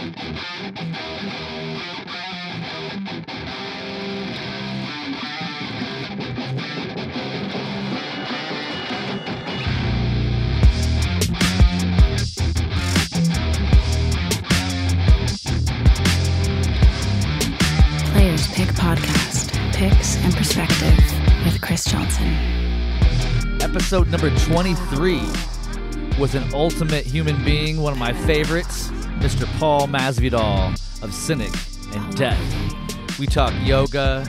Players Pick Podcast, Picks and Perspective with Chris Johnson. Episode number 23 was an ultimate human being, one of my favorites, Mr. Paul Masvidal of Cynic and Death. We talk yoga,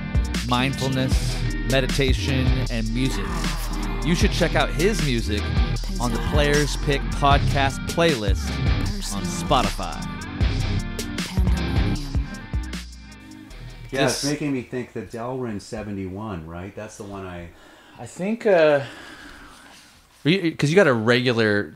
mindfulness, meditation, and music. You should check out his music on the Players Pick Podcast playlist on Spotify. Yeah, it's making me think the Delrin 71, right? That's the one I think, because you got a regular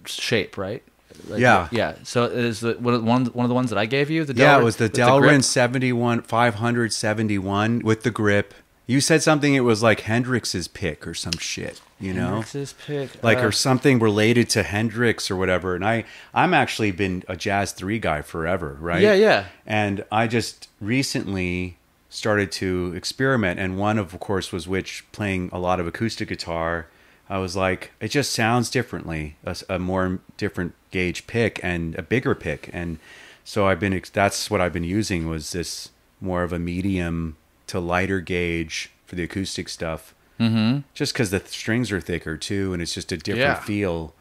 shape, right? Like, yeah. Yeah. So is the one of the ones that I gave you? The Delrin, it was the Delrin 71, 571 with the grip. You said something, it was like Hendrix's pick or some shit, you know? Hendrix's pick? Like, or something related to Hendrix or whatever. And I'm actually been a Jazz 3 guy forever, right? Yeah, yeah. And I just recently started to experiment. And one, of course, was playing a lot of acoustic guitar. I was like, it just sounds differently, a more different gauge pick and a bigger pick. And so that's what I've been using, was this more of a medium to lighter gauge for the acoustic stuff. Mm-hmm. Just because the strings are thicker too, and it's just a different feel.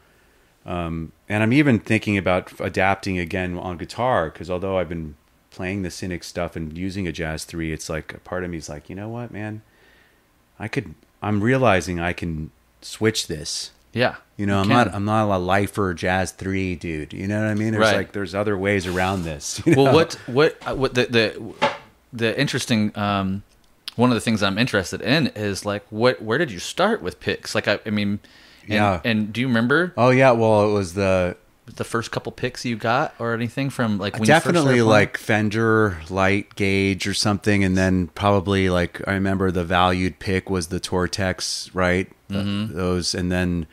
And I'm even thinking about adapting again on guitar, because although I've been playing the Cynic stuff and using a Jazz 3, it's like a part of me is like, you know what, man, I'm realizing I can switch this. Yeah. You know, I'm not a lifer Jazz 3 dude. You know what I mean? There's other ways around this. You know? Well, what the interesting one of the things I'm interested in is like where did you start with picks? Like I mean, and do you remember? Oh yeah, well it was the first couple picks you got or anything from like when definitely you first like Fender light gauge or something, and then probably like I remember the valued pick was the Tortex, right? Mm-hmm. Those and then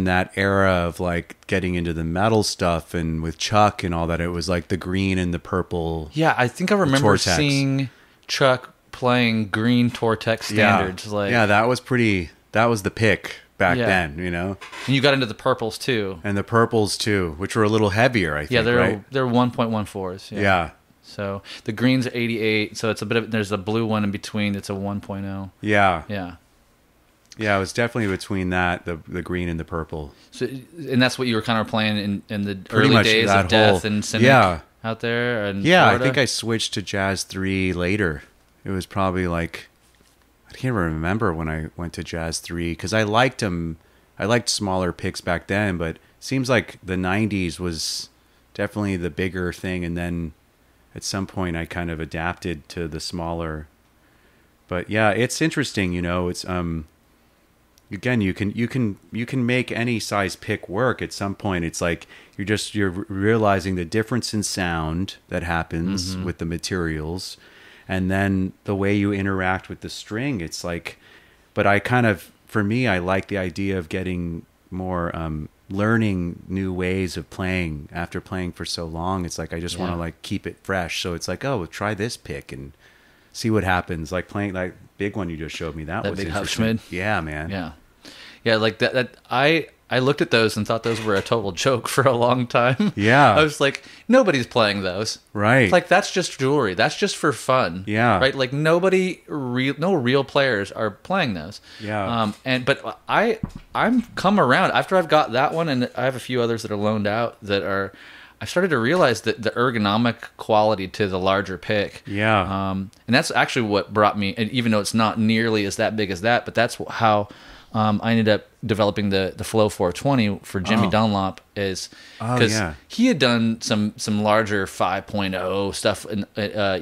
that era of like getting into the metal stuff and with Chuck and all that, it was like the green and the purple. Yeah, I think I remember seeing Chuck playing green Tortex standards. Yeah, that was the pick back then, you know. And you got into the purples too. And the purples too, which were a little heavier, I think. Yeah, they're right? they're 1.14s. Yeah. So the green's 88, so it's a bit of, there's a blue one in between that's a 1.0. Yeah. Yeah. Yeah, it was definitely between that, the green and the purple. So, and that's what you were kind of playing in the early days of Death and Cynic out there? And Florida? I think I switched to Jazz 3 later. It was probably like, I can't remember when I went to Jazz 3, because I liked them. I liked smaller picks back then, but it seems like the 90s was definitely the bigger thing, and then at some point I kind of adapted to the smaller. But yeah, it's interesting, you know, it's again, you can make any size pick work at some point. It's like you're realizing the difference in sound that happens with the materials, and then the way you interact with the string. It's like, but for me, I like the idea of getting more, learning new ways of playing after playing for so long. It's like, I just want to like keep it fresh. So it's like, oh, try this pick and see what happens. Like playing like big one you just showed me. That was big interesting. Yeah, man. Yeah. Like that I looked at those and thought those were a total joke for a long time. Yeah. I was like, nobody's playing those. Right. It's like, that's just jewelry. That's just for fun. Yeah. Right? Like no real players are playing those. Yeah. But I'm come around after I've got that one, and I have a few others that are loaned out that are, I started to realize that the ergonomic quality to the larger pick. Yeah. And that's actually what brought me, and even though it's not nearly as big as that, but that's how I ended up developing the Flow 420 for Jimmy Dunlop, is because he had done some larger 5.0 stuff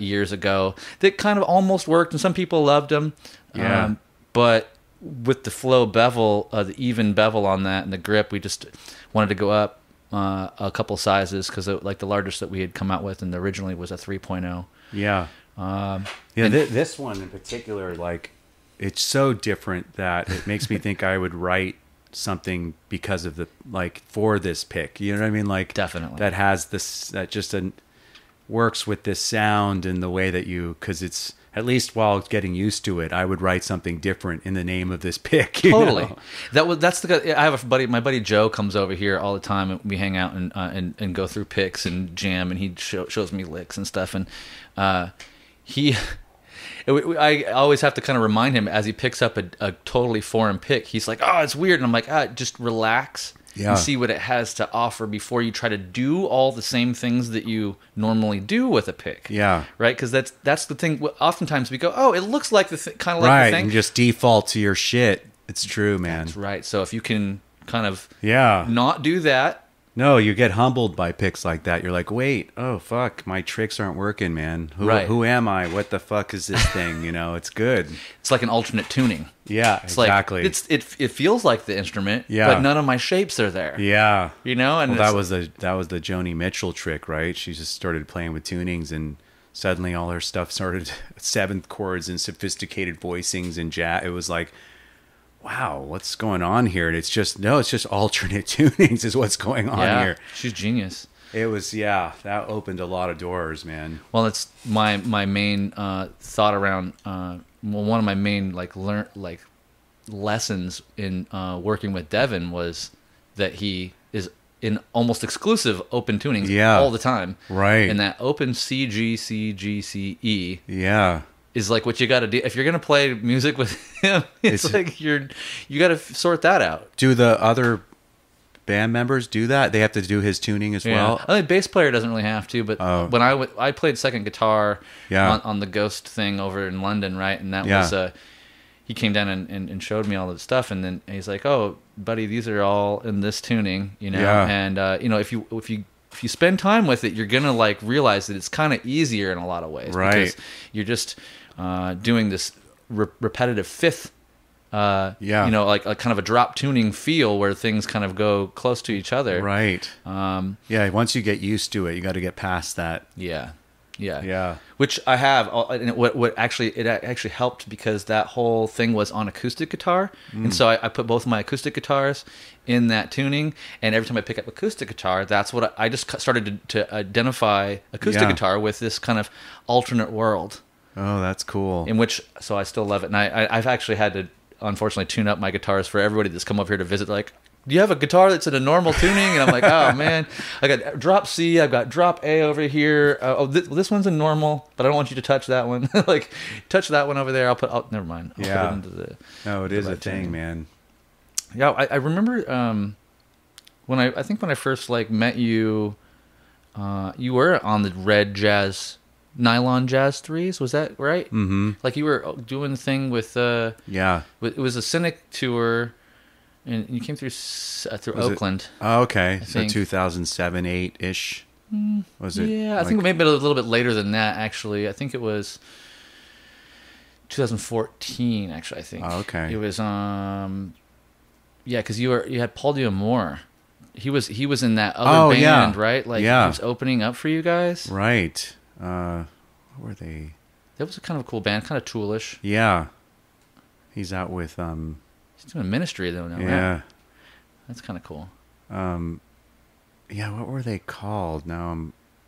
years ago that kind of almost worked, and some people loved them. Yeah. But with the Flow bevel, the even bevel on that and the grip, we just wanted to go up a couple sizes, because like the largest that we had come out with and originally was a 3.0. Yeah. This one in particular, like, it's so different that it makes me think I would write something because of the like for this pick. You know what I mean? Like Definitely. that has this that just works with this sound and the way that you because it's at least while getting used to it, I would write something different in the name of this pick. You Totally. know? That's the. I have a buddy. My buddy Joe comes over here all the time, and we hang out and go through picks and jam, and he shows me licks and stuff. And he, I always have to kind of remind him as he picks up a totally foreign pick. He's like, "Oh, it's weird," and I'm like, just relax. Yeah. And see what it has to offer before you try to do all the same things that you normally do with a pick. Yeah. Right? Because that's the thing. Oftentimes we go, oh, it looks like kind of like Right, the thing. and just default to your shit. It's true, man. That's right. So if you can kind of Yeah. not do that. No, you get humbled by picks like that. You're like, wait, oh fuck, my tricks aren't working, man. Right. Who am I? What the fuck is this thing? You know, it's good. It's like an alternate tuning. Yeah, It's exactly. like it feels like the instrument, Yeah. but none of my shapes are there. Yeah. You know, and Well, that was the Joni Mitchell trick, right? She just started playing with tunings, and suddenly all her stuff started seventh chords and sophisticated voicings and jazz. It was like, wow, what's going on here? And it's just alternate tunings is what's going on here. She's genius. It was that opened a lot of doors, man. Well, it's my main thought around. One of my main lessons in working with Devin was that he is in almost exclusive open tunings all the time. Right. And that open C G C G C E. Yeah. Is like what you got to do if you're gonna play music with him. It's like you got to sort that out. Do the other band members do that? They have to do his tuning as well. I think bass player doesn't really have to, but when I played second guitar on the Ghost thing over in London, right? And that was he came down and showed me all the stuff, and then he's like, "Oh, buddy, these are all in this tuning, you know." Yeah. And you know, if you spend time with it, you're gonna like realize that it's kind of easier in a lot of ways, right? Because you're just doing this repetitive fifth, you know, like kind of a drop tuning feel where things kind of go close to each other, right? Once you get used to it, you got to get past that. Yeah. Which I have, and it actually helped because that whole thing was on acoustic guitar, and so I put both of my acoustic guitars in that tuning, and every time I pick up acoustic guitar, that's what I just started to identify acoustic guitar with this kind of alternate world. Oh, that's cool. In which, so I still love it, and I've actually had to unfortunately tune up my guitars for everybody that's come up here to visit. Like, do you have a guitar that's in a normal tuning? And I'm like, oh man, I got drop C, I've got drop A over here. This one's a normal, but I don't want you to touch that one. Like, touch that one over there. Never mind. I'll put it into the. No, it is a thing, tuning. man. Yeah, I remember when I first like met you, you were on the red jazz. Nylon Jazz 3s, was that right? Mm-hmm. Like you were doing the thing with it was a Cynic tour, and you came through Oakland. Okay, so 2007-8 ish. Was it? Yeah, I think maybe a little bit later than that. Actually, I think it was 2014. Actually, I think. Oh, okay. It was because you had Paul Diamore. He was in that other band, right? Like he was opening up for you guys, right? What were they? That was a kind of a cool band, kind of Toolish. Yeah. He's out with He's doing ministry though now. Yeah. Right? That's kind of cool. What were they called? Now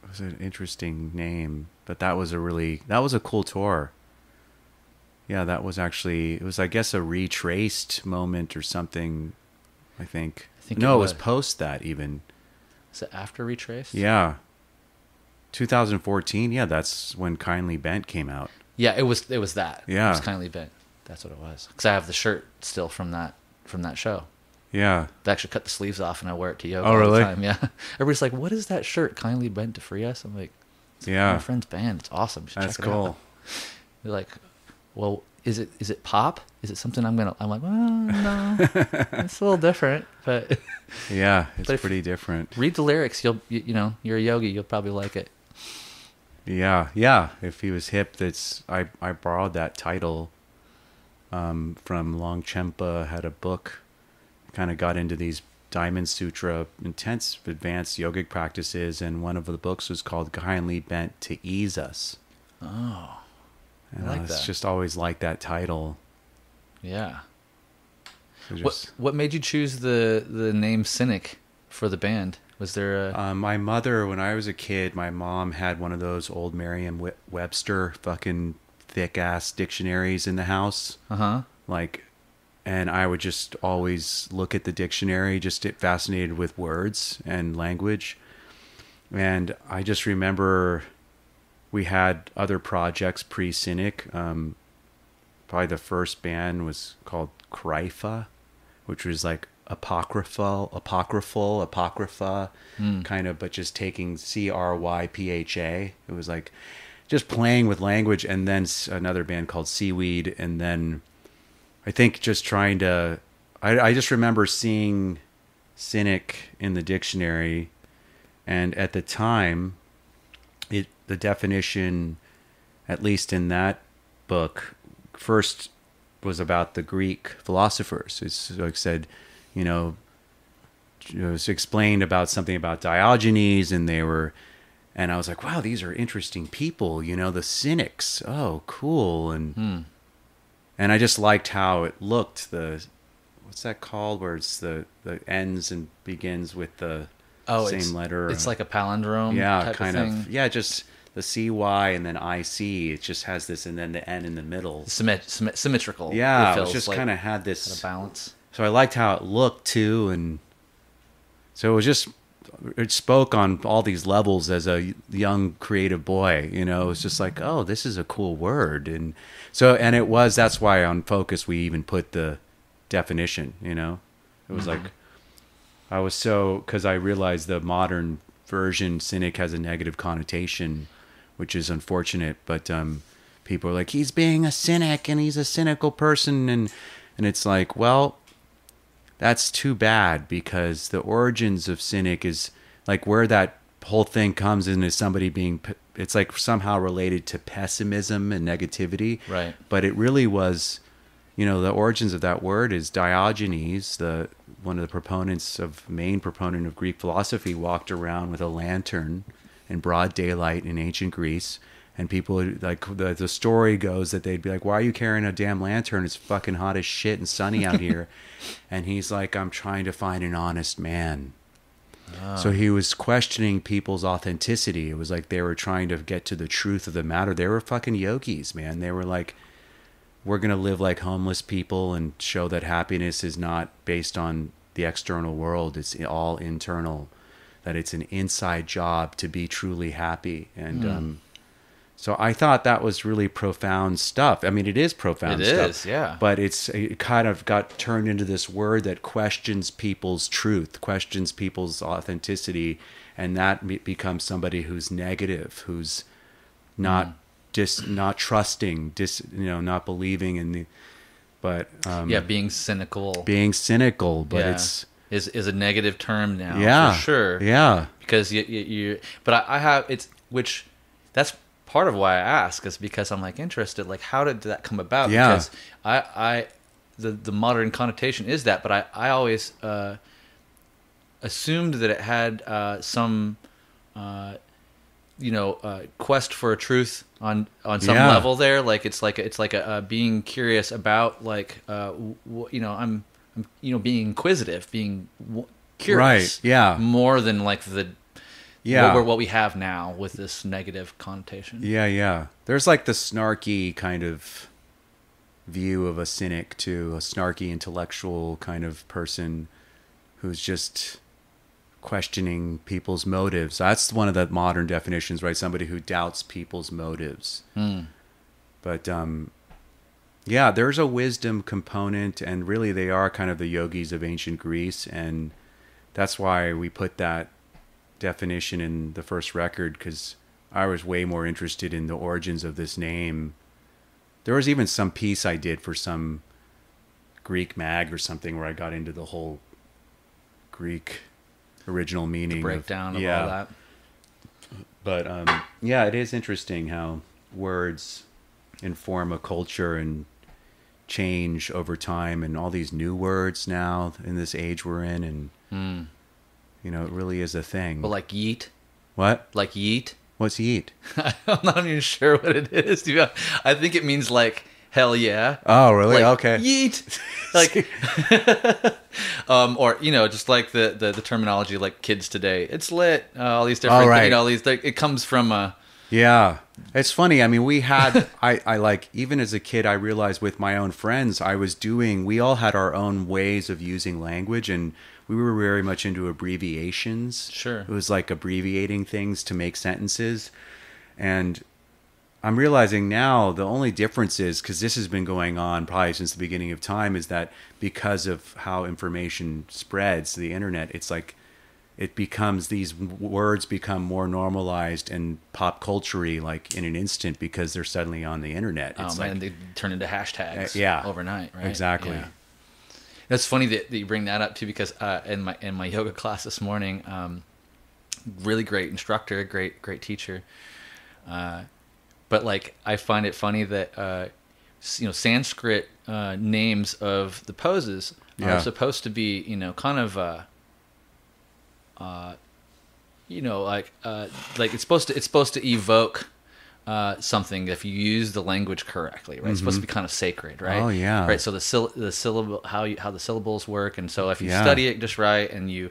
it was an interesting name, but that was a cool tour. Yeah, that was actually it was I guess a retraced moment or something, I think. It was post that even. Is it after Retraced? Yeah. 2014, that's when Kindly Bent came out. Yeah, it was that. Yeah. It was Kindly Bent. That's what it was. Because I have the shirt still from that show. Yeah. They actually cut the sleeves off and I wear it to yoga all the really? time. Yeah. Everybody's like, what is that shirt? Kindly Bent to Free Us? I'm like, it's my friend's band. It's awesome. You should That's check it cool. out. They're like, well, is it pop? Is it something I'm like, well, no. It's a little different, but yeah, it's pretty different. Read the lyrics. You're a yogi. You'll probably like it. Yeah. If he was hip, I borrowed that title from Longchenpa. Had a book, kind of got into these Diamond Sutra, intense advanced yogic practices, and one of the books was called Kindly Bent to Ease Us. Oh, and I like it's that. just always liked that title. Yeah. What made you choose the name Cynic for the band? Was there a... My mother, when I was a kid, my mom had one of those old Merriam-Webster fucking thick-ass dictionaries in the house. Uh-huh. Like, and I would just always look at the dictionary, just get fascinated with words and language. And I just remember we had other projects pre-Cynic. Probably the first band was called Crypha, which was like apocrypha, kind of, but just taking Crypha. It was like just playing with language. And then another band called Seaweed. And then I think just trying to, I just remember seeing Cynic in the dictionary. And at the time, the definition, at least in that book, first was about the Greek philosophers. It's like said, it was explained about something about Diogenes, and I was like, wow, these are interesting people, the Cynics. Oh, cool. And I just liked how it looked. What's that called? Where it's the ends and begins with the same letter. It's like a palindrome. Yeah, type kind of thing. Yeah, just the CY and then IC. It just has this, and then the N in the middle. Symmetrical. Yeah, it just kind of had this kind of balance. So I liked how it looked too, and so it spoke on all these levels as a young creative boy. It was just like, oh, this is a cool word, and that's why on Focus we even put the definition. It was like, I was because I realized the modern version Cynic has a negative connotation, which is unfortunate, but people are like, he's being a cynic and he's a cynical person, and it's like, well, that's too bad, because the origins of Cynic is like where that whole thing comes in is somebody being, it's like somehow related to pessimism and negativity, right? But it really was, the origins of that word is Diogenes, one of the main proponent of Greek philosophy, walked around with a lantern in broad daylight in ancient Greece, and people, like, the story goes that they'd be like, why are you carrying a damn lantern? It's fucking hot as shit and sunny out here. And he's like, I'm trying to find an honest man. Oh. So he was questioning people's authenticity. It was like they were trying to get to the truth of the matter. They were fucking yogis, man. They were like, we're going to live like homeless people and show that happiness is not based on the external world. It's all internal, that it's an inside job to be truly happy. And so I thought that was really profound stuff. I mean, it is profound stuff. It is, yeah. But it kind of got turned into this word that questions people's truth, questions people's authenticity, and that becomes somebody who's negative, who's not not trusting, not believing in the, but being cynical. But it's is a negative term now. Yeah, for sure. Yeah, because you but I have which that's part of why I ask, is because I'm like interested. Like, how did that come about? Yeah. Because the modern connotation is that, but I always assumed that it had some quest for a truth on some level there. Like it's like a being curious about, like I'm being inquisitive, being curious, right? Yeah, more than like what we have now with this negative connotation. Yeah. There's like the snarky kind of view of a cynic too, a snarky intellectual kind of person who's just questioning people's motives. That's one of the modern definitions, right? Somebody who doubts people's motives. But there's a wisdom component, and really they are kind of the yogis of ancient Greece, and that's why we put that definition in the first record, because I was way more interested in the origins of this name. There was even some piece I did for some Greek mag or something where I got into the whole Greek original meaning, the breakdown of all that. But it is interesting how words inform a culture and change over time, and all these new words now in this age we're in, and it really is a thing. But like yeet? What? Like yeet? What's yeet? I'm not even sure what it is. I think it means like hell yeah. Oh, really? Like, Okay. Yeet. Like, or just like the terminology like kids today. It's lit. All these different, right. all these. It comes from Yeah. It's funny. I mean, we had, I like, even as a kid, I realized with my own friends, we all had our own ways of using language, and we were very much into abbreviations. Sure. It was like abbreviating things to make sentences. And I'm realizing now the only difference is, because this has been going on probably since the beginning of time, is that because of how information spreads, the internet, it's like, these words become more normalized and pop culture-y like in an instant because they're suddenly on the internet. It's they turn into hashtags overnight, right? Exactly. Yeah. That's funny that you bring that up too, because in my yoga class this morning, really great instructor, great teacher, but like I find it funny that Sanskrit names of the poses are supposed to be kind of like it's supposed to evoke something if you use the language correctly, right? It's supposed to be kind of sacred, right? Oh yeah, right. So the syllable, how the syllables work, and so if you study it just right and you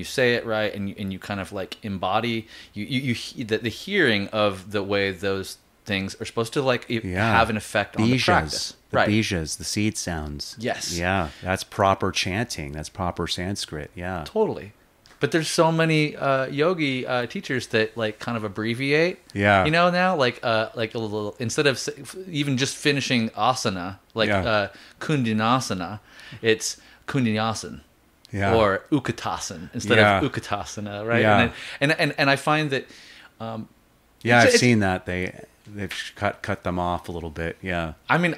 say it right and you kind of like embody the hearing of the way those things are supposed to like have an effect on the practice. The bijas, the seed sounds. Yes. Yeah, that's proper chanting. That's proper Sanskrit. Yeah. Totally. But there's so many yogi teachers that like kind of abbreviate. Yeah. Now like a little, instead of even just finishing asana like Kundinasana, it's Kundinyasana. Yeah. Or Ukatasana instead of Ukatasana, right? Yeah. And I find that I've seen that they've cut them off a little bit. Yeah. I mean,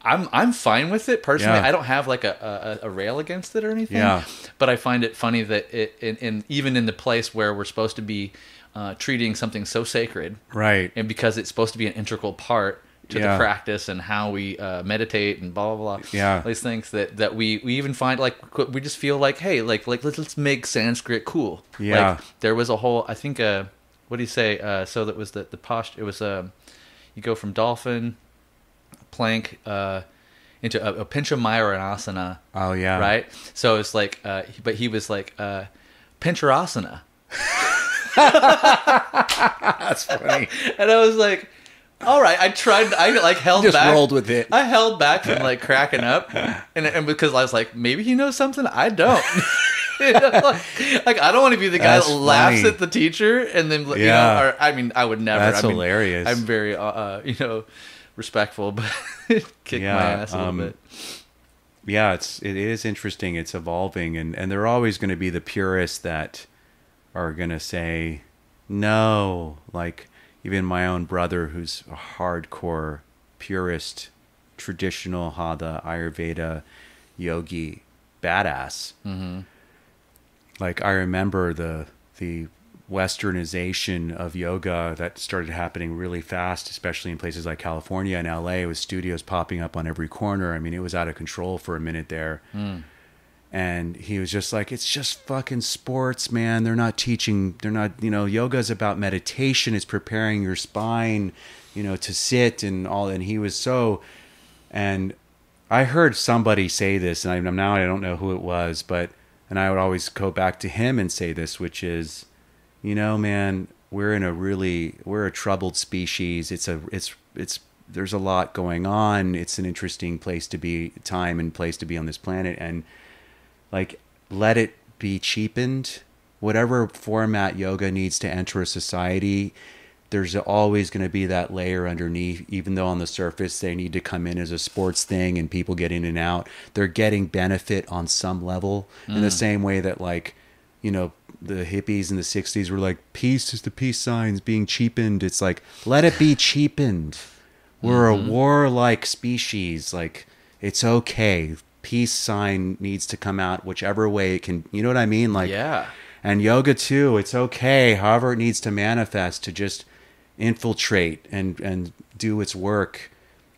I'm fine with it personally. Yeah. I don't have like a rail against it or anything. Yeah. But I find it funny that even in the place where we're supposed to be treating something so sacred, right? And because it's supposed to be an integral part to the practice and how we meditate and blah blah blah. Yeah. These things that we even find like we just feel like, hey, like let's make Sanskrit cool. Yeah. Like there was a whole, I think what do you say? So that was the posture. It was you go from dolphin, plank into a Pinchamayurasana. Oh yeah. Right. So it's like, but he was like Pincharasana. That's funny. And I was like, all right. I held just back. Rolled with it. I held back from like cracking up, and because I was like, maybe he knows something I don't. like I don't want to be the guy that laughs at the teacher and then or I mean I would never. That's hilarious. I'm very respectful, but kick my ass a little bit. Yeah, it is interesting. It's evolving, and there are always going to be the purists that are going to say no. Like even my own brother, who's a hardcore purist, traditional Hatha Ayurveda yogi badass. Mm-hmm. Like I remember the westernization of yoga that started happening really fast, especially in places like California and LA, with studios popping up on every corner. I mean, it was out of control for a minute there. And he was just like, it's just fucking sports, man. They're not, yoga is about meditation. It's preparing your spine, to sit and all. And he was and I heard somebody say this, and I don't know who it was, and I would always go back to him and say this, which is, man, we're a troubled species. There's a lot going on. It's an interesting time and place to be on this planet. And like, let it be cheapened. Whatever format yoga needs to enter a society, there's always going to be that layer underneath, even though on the surface they need to come in as a sports thing and people get in and out. They're getting benefit on some level in the same way that the hippies in the 60s were like, peace is the peace signs being cheapened. It's like, let it be cheapened. We're a warlike species. Like, it's okay. Peace sign needs to come out whichever way it can. You know what I mean? Like, yeah. And yoga too. It's okay. However it needs to manifest, to just infiltrate and do its work.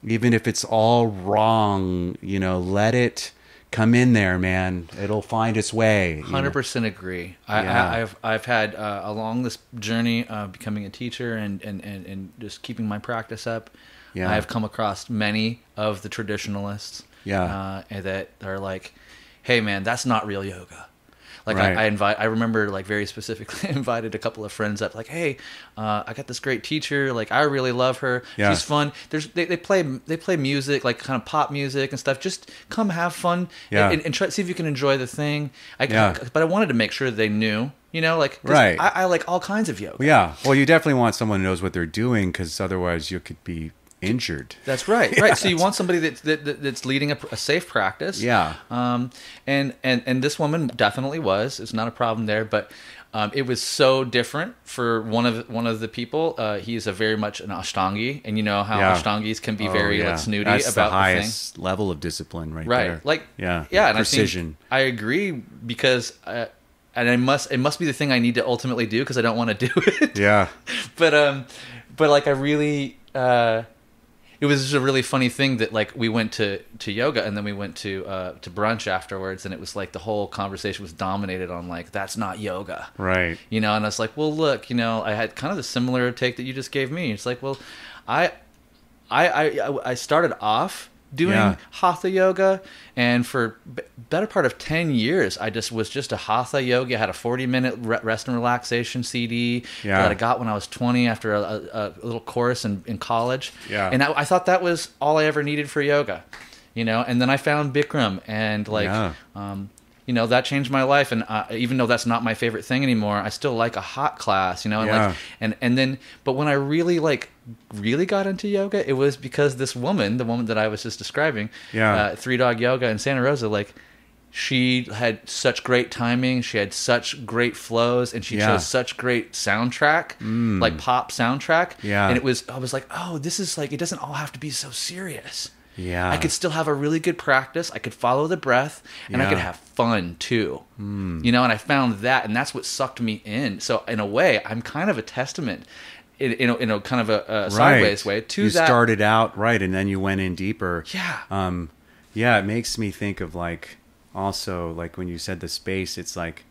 Even if it's all wrong, let it come in there, man. It'll find its way. 100% agree. I've had along this journey becoming a teacher and just keeping my practice up. Yeah. I've come across many of the traditionalists that are like, hey man, that's not real yoga. Like Right. I remember like very specifically invited a couple of friends up, like, hey, I got this great teacher, like I really love her. Yeah. She's fun. They play music, like kind of pop music and stuff. Just come have fun and try to see if you can enjoy the thing. But I wanted to make sure they knew, like 'cause Right. I like all kinds of yoga. Yeah. Well, you definitely want someone who knows what they're doing, because otherwise you could be injured. That's right. Right. So you want somebody that's leading a safe practice. Yeah. And this woman definitely was. It's not a problem there, but it was so different for one of the people. He's a very much an Ashtangi, and you know how Ashtangis can be very like snooty That's about the highest level of discipline, right there. Like yeah, and precision. I agree because. And it must be the thing I need to ultimately do because I don't want to do it. Yeah. But like I really. It was just a really funny thing that like we went to yoga and then we went to brunch afterwards, and it was like the whole conversation was dominated on like, that's not yoga, Right. And I was like, well, look, I had kind of the similar take that you just gave me. It's like, well, I started off doing hatha yoga, and for better part of 10 years I was just a hatha yogi. I had a 40-minute rest and relaxation CD that I got when I was 20 after a little course in college, and I thought that was all I ever needed for yoga, and then I found Bikram, and like that changed my life. And even though that's not my favorite thing anymore, I still like a hot class, and then, but when I really got into yoga, it was because the woman that I was just describing, Three Dog Yoga in Santa Rosa, like she had such great timing, she had such great flows, and she chose such great soundtrack, like pop soundtrack. And I was like, oh, this is like, it doesn't all have to be so serious. Yeah. I could still have a really good practice. I could follow the breath, and I could have fun too. And I found that, and that's what sucked me in. So in a way, I'm kind of a testament, in a kind of a sideways way to that. You started out right, and then you went in deeper. Yeah. It makes me think of like, also like when you said the space, it's like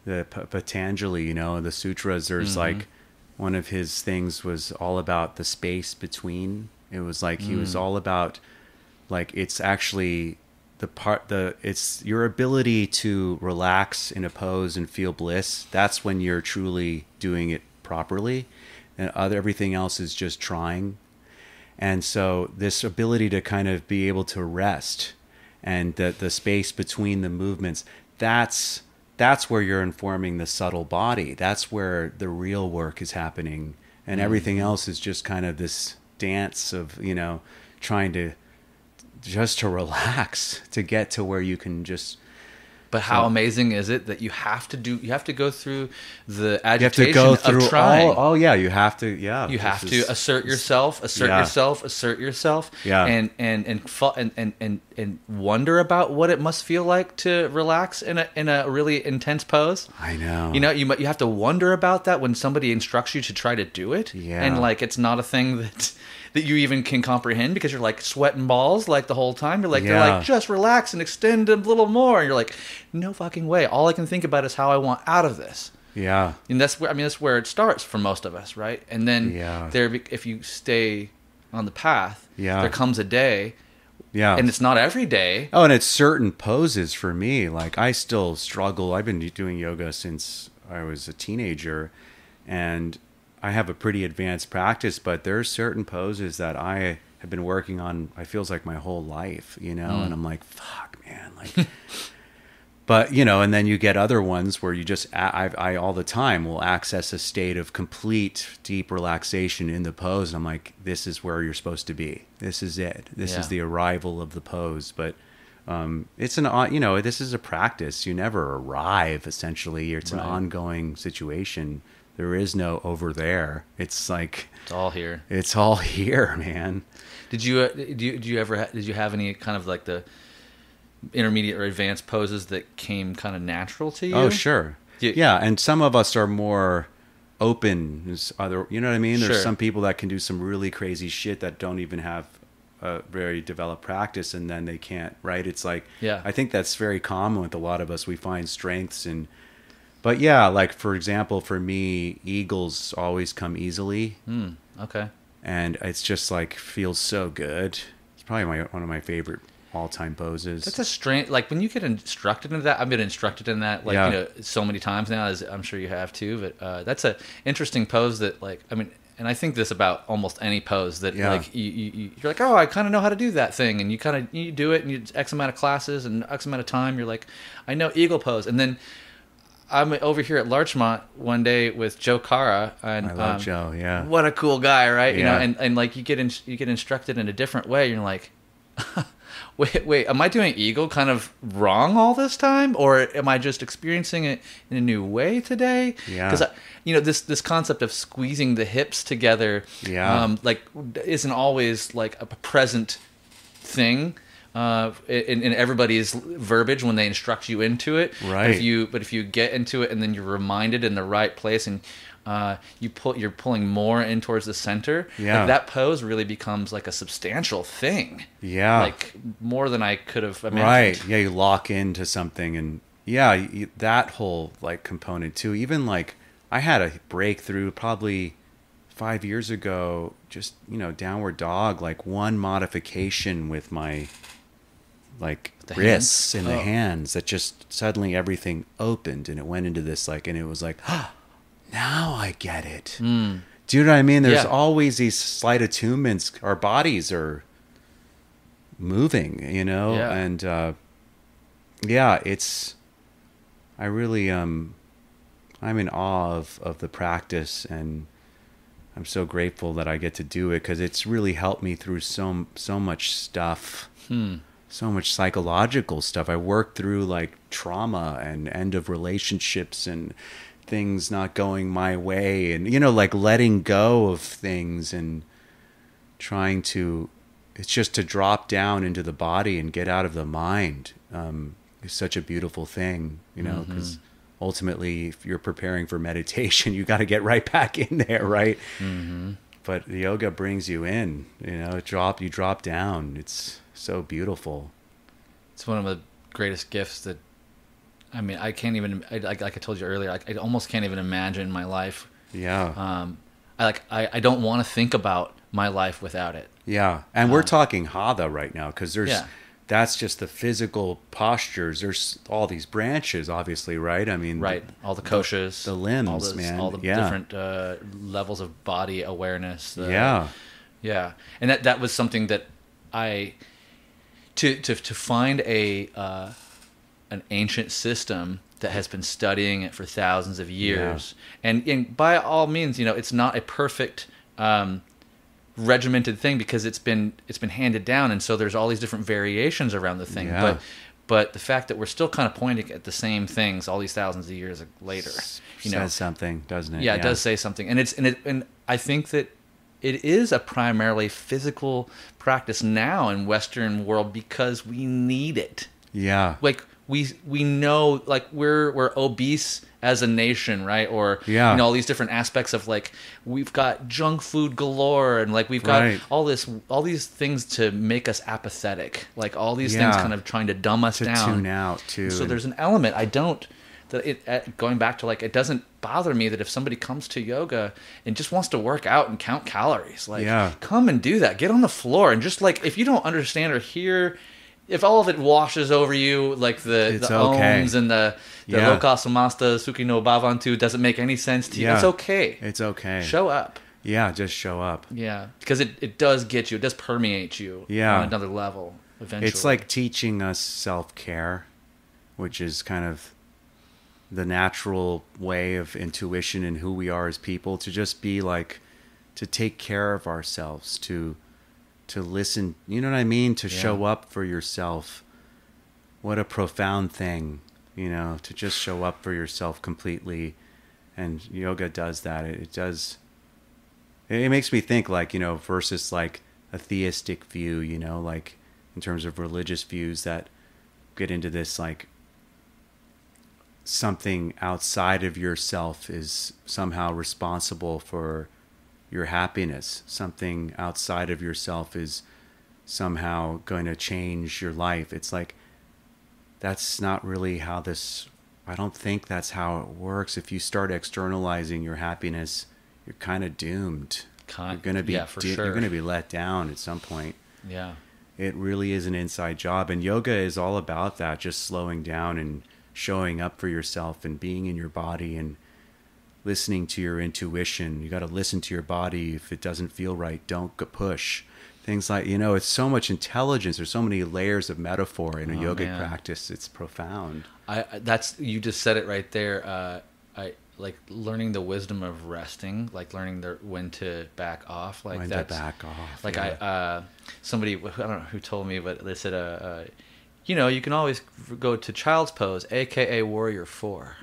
the Patanjali, the sutras. There's like one of his things was all about the space between. It was like he was all about. Like it's actually it's your ability to relax in a pose and feel bliss. That's when you're truly doing it properly, and everything else is just trying. And so this ability to kind of be able to rest, and the space between the movements, that's where you're informing the subtle body. That's where the real work is happening, and everything else is just kind of this dance of trying to relax to get to where you can just. But how amazing is it that you have to go through the agitation you have to go through of trying. You have to. Yeah, you have to assert yourself, Yeah. And wonder about what it must feel like to relax in a really intense pose. I know. You have to wonder about that when somebody instructs you to try to do it. Yeah. And like it's not a thing that you even can comprehend, because you're like sweating balls like the whole time. You're like, they're like, just relax and extend a little more. And you're like, no fucking way. All I can think about is how I want out of this. Yeah. And that's where it starts for most of us, right? And then if you stay on the path, there comes a day. Yeah. And it's not every day. Oh, and it's certain poses for me. Like I still struggle. I've been doing yoga since I was a teenager, and I have a pretty advanced practice, but there's certain poses that I have been working on, I feels like my whole life, and I'm like, fuck, man, like, but, and then you get other ones where you just, I all the time will access a state of complete deep relaxation in the pose. And I'm like, this is where you're supposed to be. This is it. This is the arrival of the pose. But it's this is a practice. You never arrive, essentially. It's an ongoing situation. There is no over there. It's like it's all here. It's all here, man. Did you have any kind of like the intermediate or advanced poses that came kind of natural to you? Oh, sure. Yeah, and some of us are more open. You know what I mean? There's some people that can do some really crazy shit that don't even have a very developed practice, and then they can't. Right? It's like I think that's very common with a lot of us. We find strengths in. But yeah, like for example, for me, eagles always come easily. Okay. and it's just like feels so good. It's probably one of my favorite all-time poses. That's a strange, like when you get instructed in that. I've been instructed in that, like so many times now, as I'm sure you have too. But that's a interesting pose that, like, I mean, and I think this about almost any pose that, like, you're like, oh, I kind of know how to do that thing, and you do it, and you X amount of classes and X amount of time. You're like, I know eagle pose, and then I'm over here at Larchmont one day with Joe Cara, and I love Joe. Yeah, what a cool guy, right? Yeah. You know, and like you get instructed in a different way. You're like, wait, am I doing eagle kind of wrong all this time, or am I just experiencing it in a new way today? Yeah, because this concept of squeezing the hips together, like isn't always like a present thing. In everybody's verbiage when they instruct you into it, right? But if you get into it and then you're reminded in the right place, and you're pulling more in towards the center, like that pose really becomes like a substantial thing. Yeah, like more than I could have imagined. Right? Yeah, you lock into something, and that whole like component too. Even like I had a breakthrough probably 5 years ago. Just downward dog, like one modification with my the wrists and the hands, that just suddenly everything opened and it went into this and it was like, now I get it. Do you know what I mean? There's always these slight attunements. Our bodies are moving, and it's, I really, I'm in awe of the practice, and I'm so grateful that I get to do it, because it's really helped me through so much stuff. So much psychological stuff. I worked through like trauma and end of relationships and things not going my way, and like letting go of things and trying to, it's just to drop down into the body and get out of the mind is such a beautiful thing, because ultimately if you're preparing for meditation, you got to get right back in there, right? But the yoga brings you in, you drop down. It's so beautiful. It's one of the greatest gifts that, I mean, I can't even, like I told you earlier, I almost can't even imagine my life. Yeah. I don't want to think about my life without it. Yeah. And we're talking hatha right now, because that's just the physical postures. There's all these branches, obviously, right? I mean, right. All the koshas, the limbs, all the different levels of body awareness. Yeah. And that was something that to find an ancient system that has been studying it for thousands of years, and by all means, it's not a perfect regimented thing, because it's been handed down, and so there's all these different variations around the thing. But the fact that we're still kind of pointing at the same things all these thousands of years later, says something, doesn't it? Yeah, it does say something, and I think that it is a primarily physical practice now in Western world, because we need it. Yeah. Like we know, like we're obese as a nation, right? Or all these different aspects of, like, we've got junk food galore, and like we've got all these things to make us apathetic. Like all these things kind of trying to dumb us down. To tune out too. So there's an element going back to, like, it doesn't bother me that if somebody comes to yoga and just wants to work out and count calories, like, come and do that. Get on the floor and just, like, if you don't understand or hear, if all of it washes over you, like the ohms and the Lokasamasta Suki no Bhavantu doesn't make any sense to you, it's okay. It's okay. Show up. Yeah, just show up. Yeah, because it does get you. It does permeate you on another level eventually. It's like teaching us self-care, which is kind of the natural way of intuition and who we are as people, to just be like, to take care of ourselves, to listen, you know what I mean? To show up for yourself. What a profound thing, to just show up for yourself completely. And yoga does that. It makes me think, like, versus like a theistic view, like in terms of religious views that get into this, like, something outside of yourself is somehow responsible for your happiness. Something outside of yourself is somehow going to change your life. It's like, that's not really how I don't think that's how it works. If you start externalizing your happiness, you're kind of doomed. you're going to be you're going to be let down at some point. Yeah. It really is an inside job, and yoga is all about that, just slowing down and showing up for yourself and being in your body and listening to your intuition. You got to listen to your body. If it doesn't feel right, don't push. Things like, it's so much intelligence. There's so many layers of metaphor in a yogic practice. It's profound. You just said it right there. I like learning the wisdom of resting, like learning when to back off. Like when that's to back off. Like somebody, I don't know who told me, but they said, you can always go to child's pose, aka warrior 4.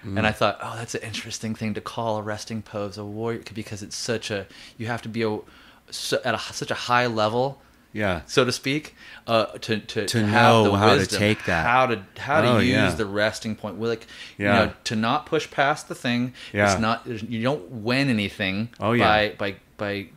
And I thought, oh, that's an interesting thing to call a resting pose, a warrior, because it's you have to be at such a high level, so to speak, to know have the how wisdom, to take that, how to use the resting point. To not push past the thing. It's not, you don't win anything by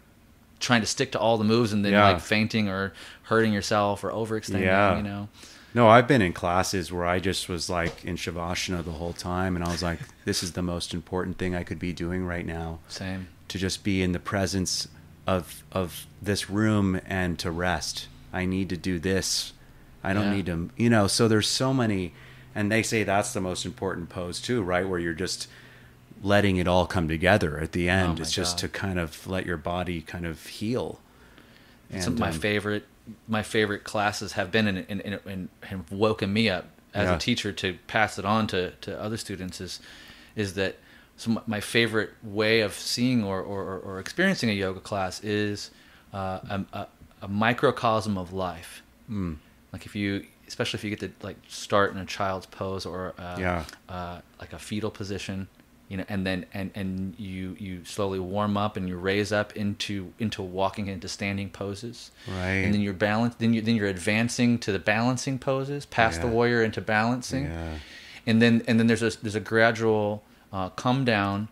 trying to stick to all the moves and then like fainting or hurting yourself or overextending. No, I've been in classes where I just was like in Shavasana the whole time, and I was like, this is the most important thing I could be doing right now. Same. To just be in the presence of this room and to rest. I need to do this. I don't need to, so there's so many, and they say that's the most important pose too, right? Where you're just letting it all come together at the end. It's just to kind of let your body kind of heal. And some of my favorite classes have been and have woken me up as a teacher to pass it on to other students is that my favorite way of seeing or experiencing a yoga class is a microcosm of life. Like especially if you get to like start in a child's pose or like a fetal position, and then and you slowly warm up and you raise up into walking into standing poses, right? And then you're advancing to the balancing poses, past the warrior into balancing, and then there's a gradual come down,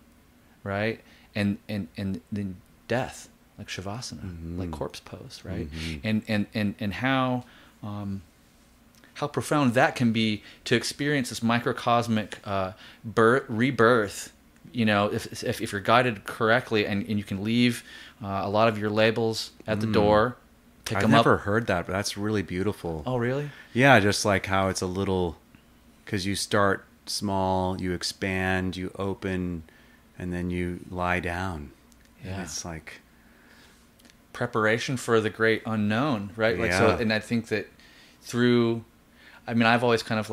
right? And then death, like shavasana, like corpse pose, right? And how profound that can be to experience this microcosmic rebirth. If you're guided correctly and you can leave a lot of your labels at the door, pick them up. I've never heard that, but that's really beautiful. Oh, really? Yeah, just like how it's a little, because you start small, you expand, you open, and then you lie down. Yeah. And it's like preparation for the great unknown, right? And I think that I've always kind of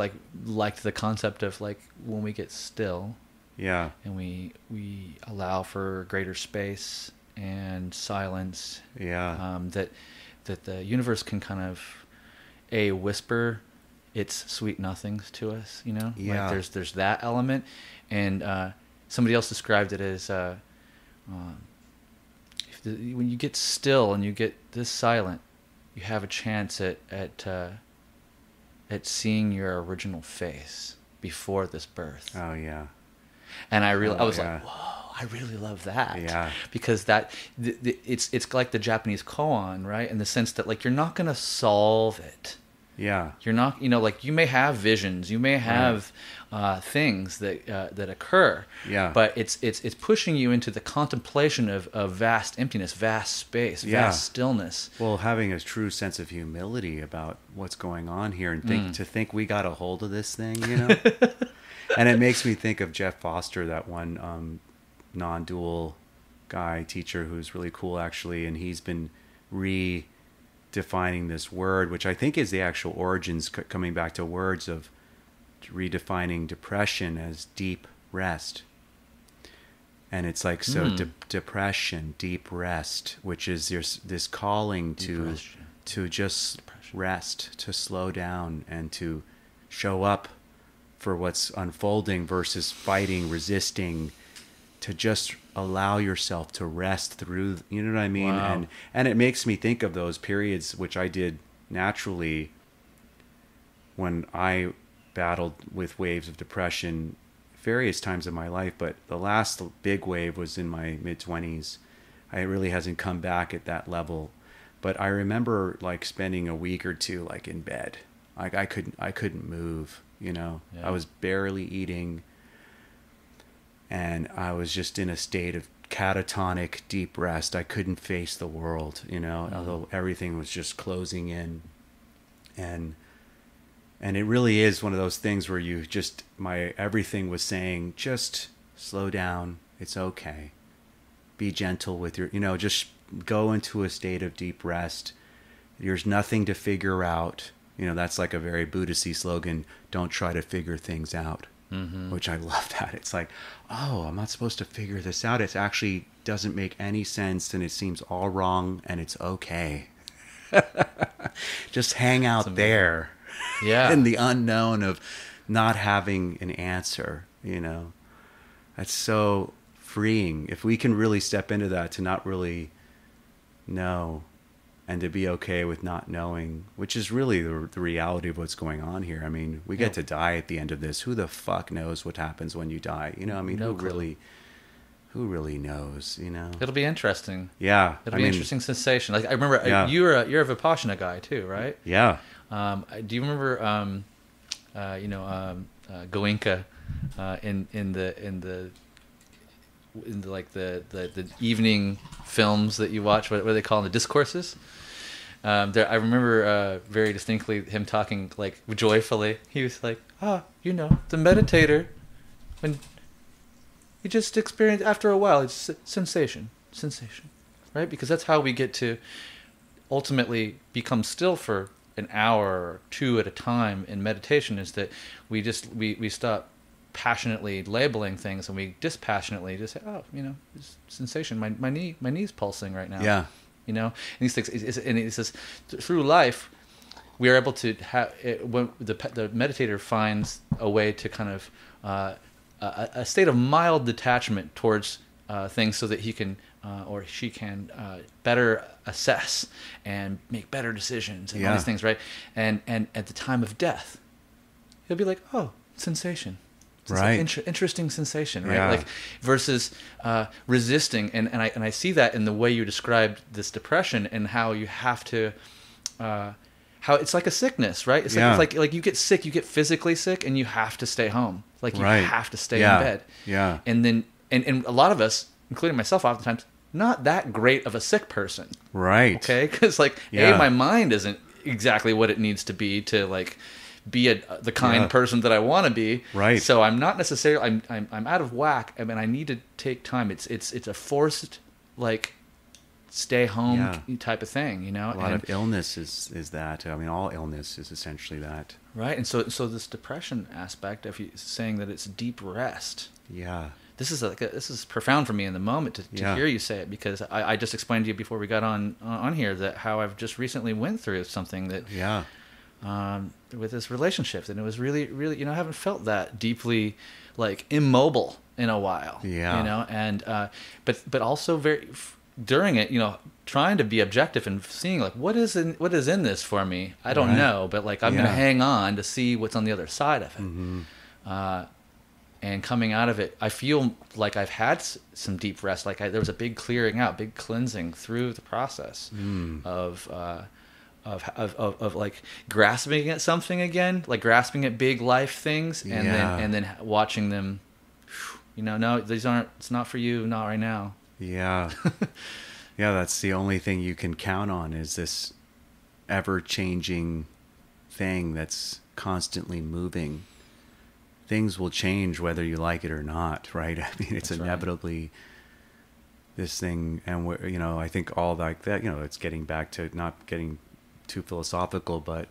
liked the concept of like when we get still, and we allow for greater space and silence, that the universe can kind of whisper its sweet nothings to us, like there's that element, and somebody else described it as when you get still and you get this silent, you have a chance at seeing your original face before this birth. Oh yeah. And I was like, whoa, I really love that. Yeah. Because it's like the Japanese koan, right? In the sense that like you're not gonna solve it. Yeah. You're not, like you may have visions, you may have things that occur. Yeah. But it's pushing you into the contemplation of vast emptiness, vast space, vast stillness. Well, having a true sense of humility about what's going on here, and to think we got a hold of this thing, And it makes me think of Jeff Foster, that one non-dual guy teacher who's really cool actually, and he's been redefining this word, which I think is the actual origins, coming back to words of redefining depression as deep rest. And it's like, depression, deep rest, which is this calling to just rest, to slow down and to show up for what's unfolding versus fighting, resisting, to just allow yourself to rest through, you know what I mean? Wow. And it makes me think of those periods, which I did naturally when I battled with waves of depression various times in my life, but the last big wave was in my mid-20s. It really hasn't come back at that level, but I remember like spending a week or two like in bed. Like I couldn't move, I was barely eating. and I was just in a state of catatonic deep rest. I couldn't face the world, although everything was just closing in. And it really is one of those things where everything was saying, just slow down. It's okay. Be gentle with just go into a state of deep rest. There's nothing to figure out. That's like a very Buddhist-y slogan. Don't try to figure things out, which I love that. It's like, oh, I'm not supposed to figure this out. It actually doesn't make any sense, and it seems all wrong, and it's okay. Just hang out there. Yeah. In the unknown of not having an answer, That's so freeing. If we can really step into that, to not really know and to be okay with not knowing, which is really the reality of what's going on here. I mean, we get to die at the end of this. Who the fuck knows what happens when you die? Who really knows, It'll be interesting. Yeah. It'll be an interesting sensation. Like, I remember you're a Vipassana guy too, right? Yeah. Do you remember, Goenka, in the evening films that you watch? What do they call them? The discourses. I remember very distinctly him talking like joyfully. He was like, the meditator, when you just experience after a while, it's sensation, right? Because that's how we get to ultimately become still for an hour or two at a time in meditation, is that we stop passionately labeling things, and we dispassionately just say, it's sensation. My knee's pulsing right now. Yeah. And these things, and it says through life, we are able to have when the meditator finds a way to kind of a state of mild detachment towards things, so that he can or she can better assess and make better decisions and all these things, right? And at the time of death, he'll be like, sensation. It's right. Interesting sensation, right? Yeah. Like, versus resisting, and I see that in the way you described this depression, and how you have to, how it's like a sickness, right? It's like you get sick, you get physically sick, and you have to stay home. Like, you have to stay in bed. Yeah. And then and a lot of us, including myself, oftentimes not that great of a sick person. Right. Okay, because my mind isn't exactly what it needs to be be the kind person that I want to be. Right. So I'm not necessarily I'm out of whack. I mean, I need to take time. It's a forced stay home type of thing, A lot of illness is that. I mean, all illness is essentially that. Right. And so this depression aspect of you saying that it's deep rest. Yeah. This is profound for me in the moment to hear you say it, because I just explained to you before we got on here that how I've just recently went through something that with this relationship, and it was really, really, I haven't felt that deeply immobile in a while. And but also during it, trying to be objective and seeing what is in this for me. I don't know, but I'm gonna hang on to see what's on the other side of it. Mm-hmm. And coming out of it, I feel like I've had some deep rest. There was a big clearing out, big cleansing through the process of grasping at something again, grasping at big life things, and then watching them. No, these aren't. It's not for you. Not right now. Yeah, yeah. That's the only thing you can count on, is this ever-changing thing that's constantly moving. Things will change whether you like it or not, right? I mean, it's inevitably this thing, and I think all like that. It's getting back to not getting too philosophical, but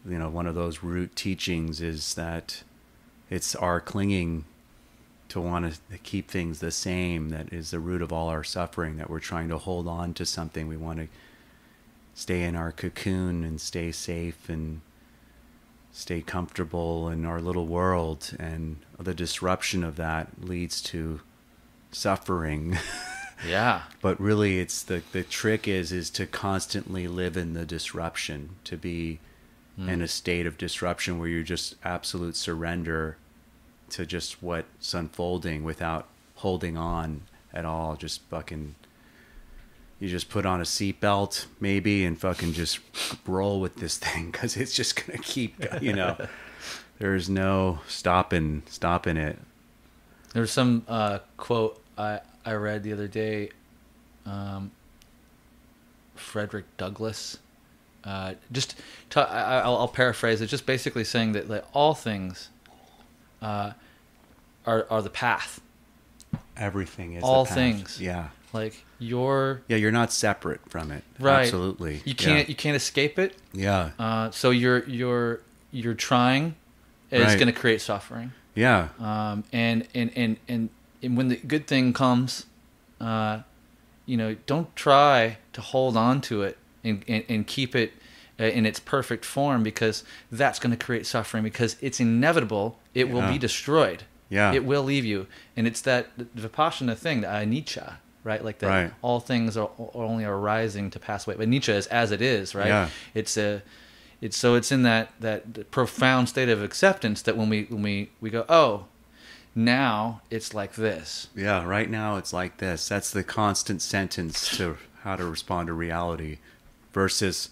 one of those root teachings is that it's our clinging to want to keep things the same that is the root of all our suffering, that we're trying to hold on to something. We want to stay in our cocoon and stay safe and stay comfortable in our little world, and the disruption of that leads to suffering. Yeah. But really, it's the trick is to constantly live in the disruption, to be in a state of disruption where you just absolute surrender to just what's unfolding without holding on at all. Just fucking, you just put on a seatbelt maybe and fucking just roll with this thing, because it's just gonna keep, There's no stopping it. There was some quote I read the other day. Frederick Douglass. I'll paraphrase it. Just basically saying that like all things are the path. Everything is all the path. Things. Yeah. Like you're not separate from it. Right. Absolutely. You can't escape it. Yeah. So you're trying is Right. going to create suffering. Yeah. And when the good thing comes, don't try to hold on to it and keep it in its perfect form, because that's going to create suffering, because it's inevitable. It will be destroyed. Yeah. It will leave you. And it's that Vipassana thing, Nietzsche, right? Like that Right. all things are only arising to pass away. But Nietzsche is as it is, right? Yeah. It's in that profound state of acceptance that when we go, oh, now it's like this. Yeah, right now it's like this. That's the constant sentence to how to respond to reality versus,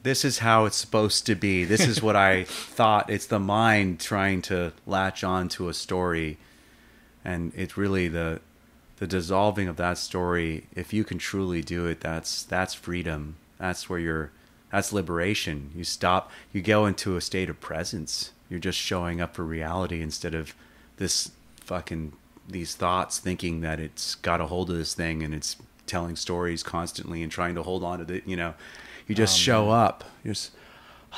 this is how it's supposed to be. This is what I thought. It's the mind trying to latch on to a story. And it's really the dissolving of that story. If you can truly do it, that's freedom. That's liberation. You go into a state of presence. You're just showing up for reality instead of these thoughts thinking that it's got a hold of this thing and it's telling stories constantly and trying to hold on to it. You just show up. You just,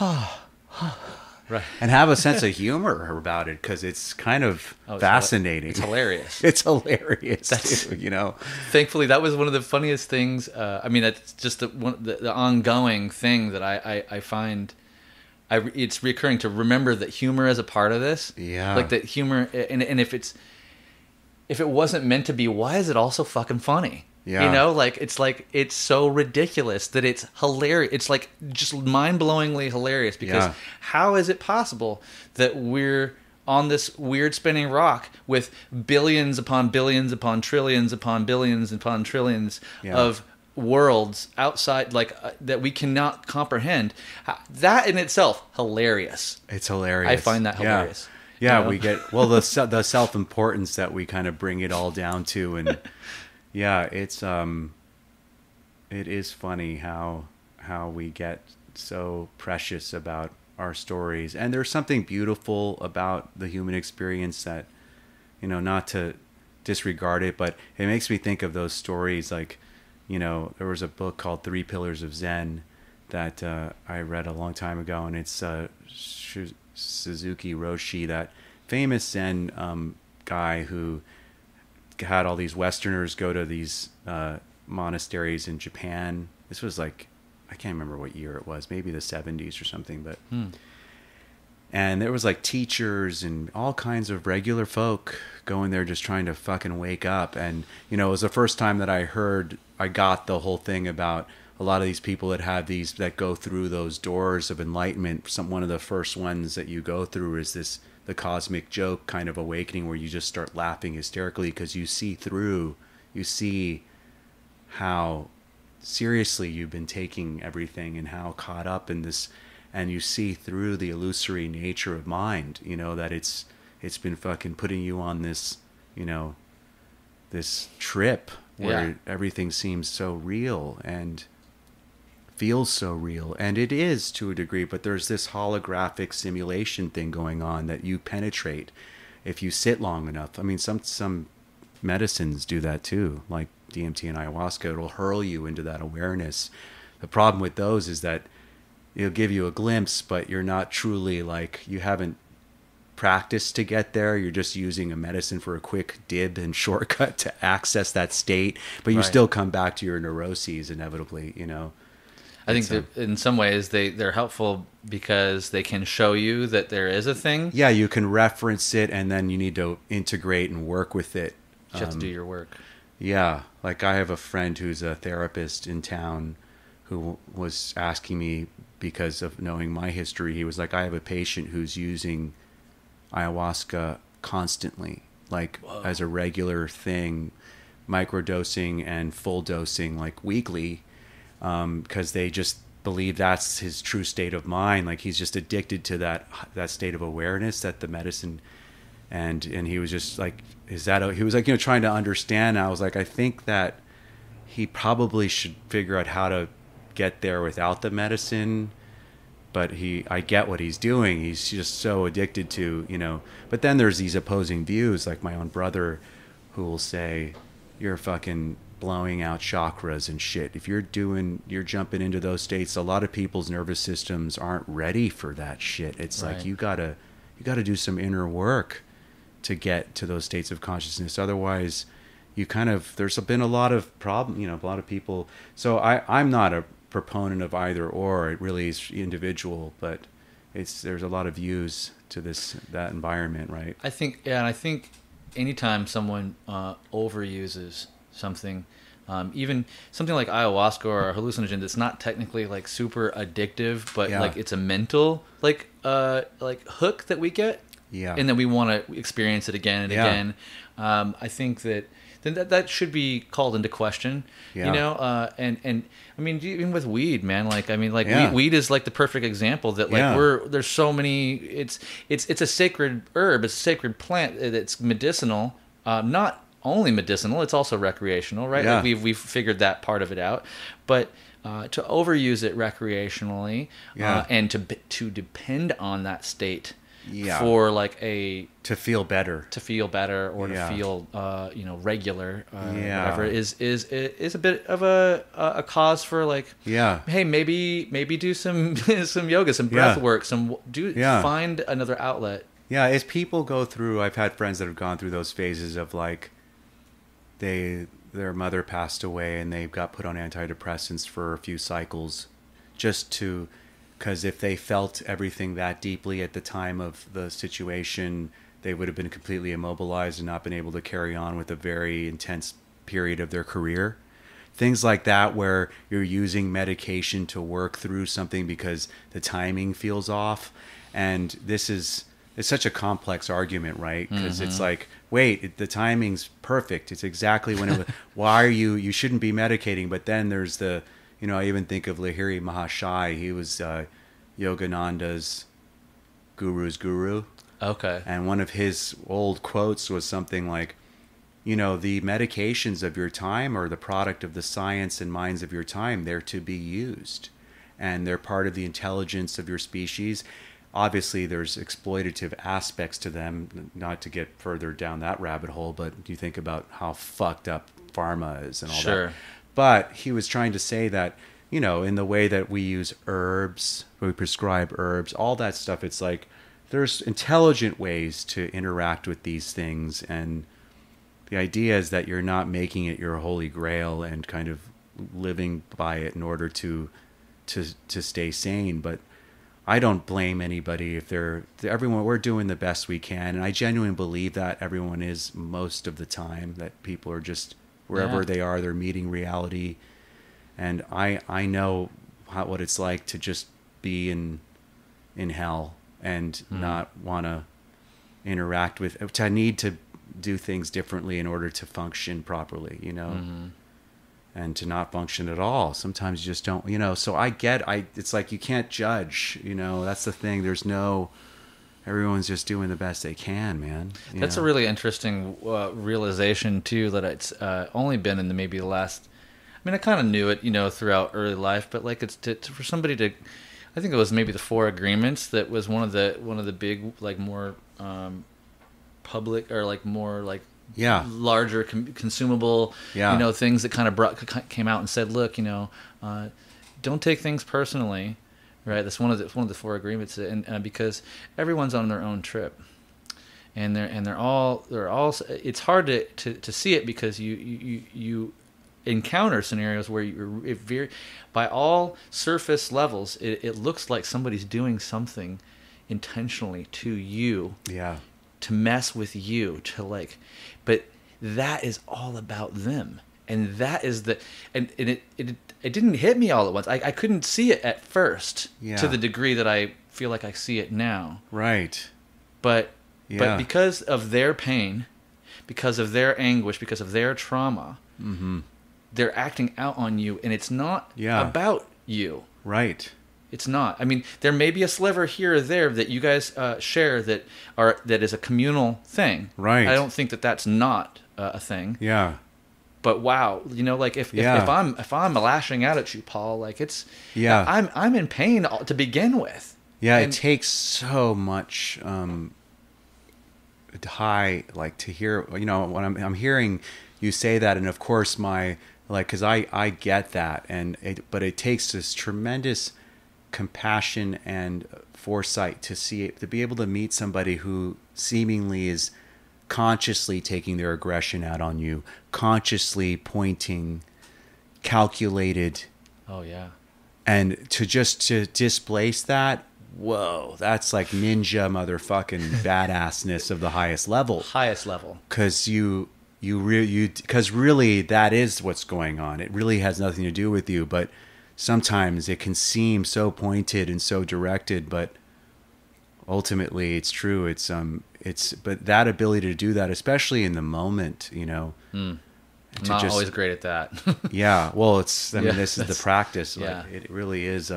right. And have a sense of humor about it, because it's kind of fascinating. It's hilarious. It's hilarious, too. Thankfully, that was one of the funniest things. That's just the ongoing thing that I find. It's recurring to remember that humor is a part of this. Yeah. Like that humor, and if it wasn't meant to be, why is it also fucking funny? Yeah. It's so ridiculous that it's hilarious. It's like just mind-blowingly hilarious, because how is it possible that we're on this weird spinning rock with billions upon billions upon trillions upon billions upon trillions of worlds outside, that we cannot comprehend? That in itself, hilarious. It's hilarious. I find that hilarious. Yeah, we get the self-importance that we kind of bring it all down to, and it is funny how we get so precious about our stories. And there's something beautiful about the human experience that, not to disregard it, but it makes me think of those stories. Like, there was a book called 3 Pillars of Zen that I read a long time ago, and it's Suzuki Roshi, that famous Zen guy who had all these Westerners go to these monasteries in Japan. This was I can't remember what year it was, maybe the 70s or something, but and there was teachers and all kinds of regular folk going there just trying to fucking wake up. And it was the first time that I got the whole thing about a lot of these people that go through those doors of enlightenment. One of the first ones that you go through is the cosmic joke kind of awakening, where you just start laughing hysterically because you see how seriously you've been taking everything and how caught up in this, and you see through the illusory nature of mind, that it's been fucking putting you on this, this trip where everything seems so real and feels so real, and it is to a degree, but there's this holographic simulation thing going on that you penetrate if you sit long enough. I mean, some medicines do that too, like DMT and ayahuasca. It'll hurl you into that awareness. The problem with those is that it'll give you a glimpse, but you're not truly you haven't practiced to get there. You're just using a medicine for a quick dib and shortcut to access that state, but you still come back to your neuroses inevitably, I think that in some ways they're helpful because they can show you that there is a thing. Yeah, you can reference it, and then you need to integrate and work with it. You have to do your work. Yeah, I have a friend who's a therapist in town who was asking me, because of knowing my history, he was like, I have a patient who's using ayahuasca constantly, Whoa. As a regular thing, microdosing and full dosing weekly, because they just believe that's his true state of mind. He's just addicted to that state of awareness that the medicine And he was just like, he was like, trying to understand. I was like, I think that he probably should figure out how to get there without the medicine. But I get what he's doing. He's just so addicted to, but then there's these opposing views, like my own brother, who will say, you're fucking blowing out chakras and shit. If you're jumping into those states, a lot of people's nervous systems aren't ready for that shit. It's Right. like, you gotta do some inner work to get to those states of consciousness. Otherwise, there's been a lot of a lot of people. So I'm not a proponent of either or. It really is individual, but there's a lot of views to that environment, right? I think anytime someone overuses something, even something like ayahuasca or a hallucinogen that's not technically like super addictive, but like it's a mental like hook that we get, and then we want to experience it again and again. I think that should be called into question, and I mean, even with weed, man, weed is like the perfect example that there's so many, it's a sacred herb, it's a sacred plant, it's medicinal, not only medicinal, it's also recreational, right? Yeah. Like we've figured that part of it out, but to overuse it recreationally, and to depend on that state for like to feel better or to feel regular, whatever is a bit of a cause for like, hey, maybe do some some yoga, some breath work, find another outlet. As people go through, I've had friends that have gone through those phases of like their mother passed away and they got put on antidepressants for a few cycles because if they felt everything that deeply at the time of the situation, they would have been completely immobilized and not been able to carry on with a very intense period of their career. Things like that, where you're using medication to work through something because the timing feels off. And it's such a complex argument, right? Because it's like, wait, the timing's perfect. It's exactly when it was. Why are you shouldn't be medicating. But then there's I even think of Lahiri Mahashai. He was Yogananda's guru's guru. Okay. And one of his old quotes was something like, the medications of your time are the product of the science and minds of your time. They're to be used. And they're part of the intelligence of your species. Obviously, there's exploitative aspects to them, not to get further down that rabbit hole, but you think about how fucked up pharma is and all that. But he was trying to say that, in the way that we use herbs, we prescribe herbs, all that stuff, it's like there's intelligent ways to interact with these things. And the idea is that you're not making it your holy grail and kind of living by it in order to stay sane. But I don't blame anybody if we're doing the best we can. And I genuinely believe that everyone is most of the time, that people are just wherever they are, they're meeting reality. And I know what it's like to just be in hell and not want to interact to need to do things differently in order to function properly, and to not function at all. Sometimes you just don't, so it's like you can't judge, that's the thing. Everyone's just doing the best they can, man. That's a really interesting realization too, that it's only been in maybe the last, I mean, I kind of knew it, throughout early life, but like it's for somebody to, I think it was maybe the Four Agreements that was one of the big, like more public or like more like larger consumable, things that kind of came out and said, look, don't take things personally, right? That's one of the Four Agreements, and because everyone's on their own trip, and they're all. It's hard to see it because you encounter scenarios where by all surface levels, it looks like somebody's doing something intentionally to you, to mess with you, but that is all about them, and that is and it didn't hit me all at once. I couldn't see it at first to the degree that I feel like I see it now. Right. But because of their pain, because of their anguish, because of their trauma, they're acting out on you, and it's not about you. Right. It's not. I mean, there may be a sliver here or there that you guys share that is a communal thing. Right. I don't think that that's not a thing. Yeah. But wow, you know, like if I'm lashing out at you, Paul, like it's I'm in pain to begin with. Yeah, it takes so much like to hear, you know, when I'm hearing you say that, and of course because I get that, but it takes this tremendous compassion and foresight to be able to meet somebody who seemingly is consciously taking their aggression out on you, consciously pointing, calculated. Oh yeah. And to displace that, whoa, that's like ninja motherfucking badassness of the highest level. Highest level. Because because really that is what's going on. It really has nothing to do with you, but sometimes it can seem so pointed and so directed, but ultimately it's true. But that ability to do that, especially in the moment, you know. I'm not always great at that. Yeah, well, this is the practice. Like, it really is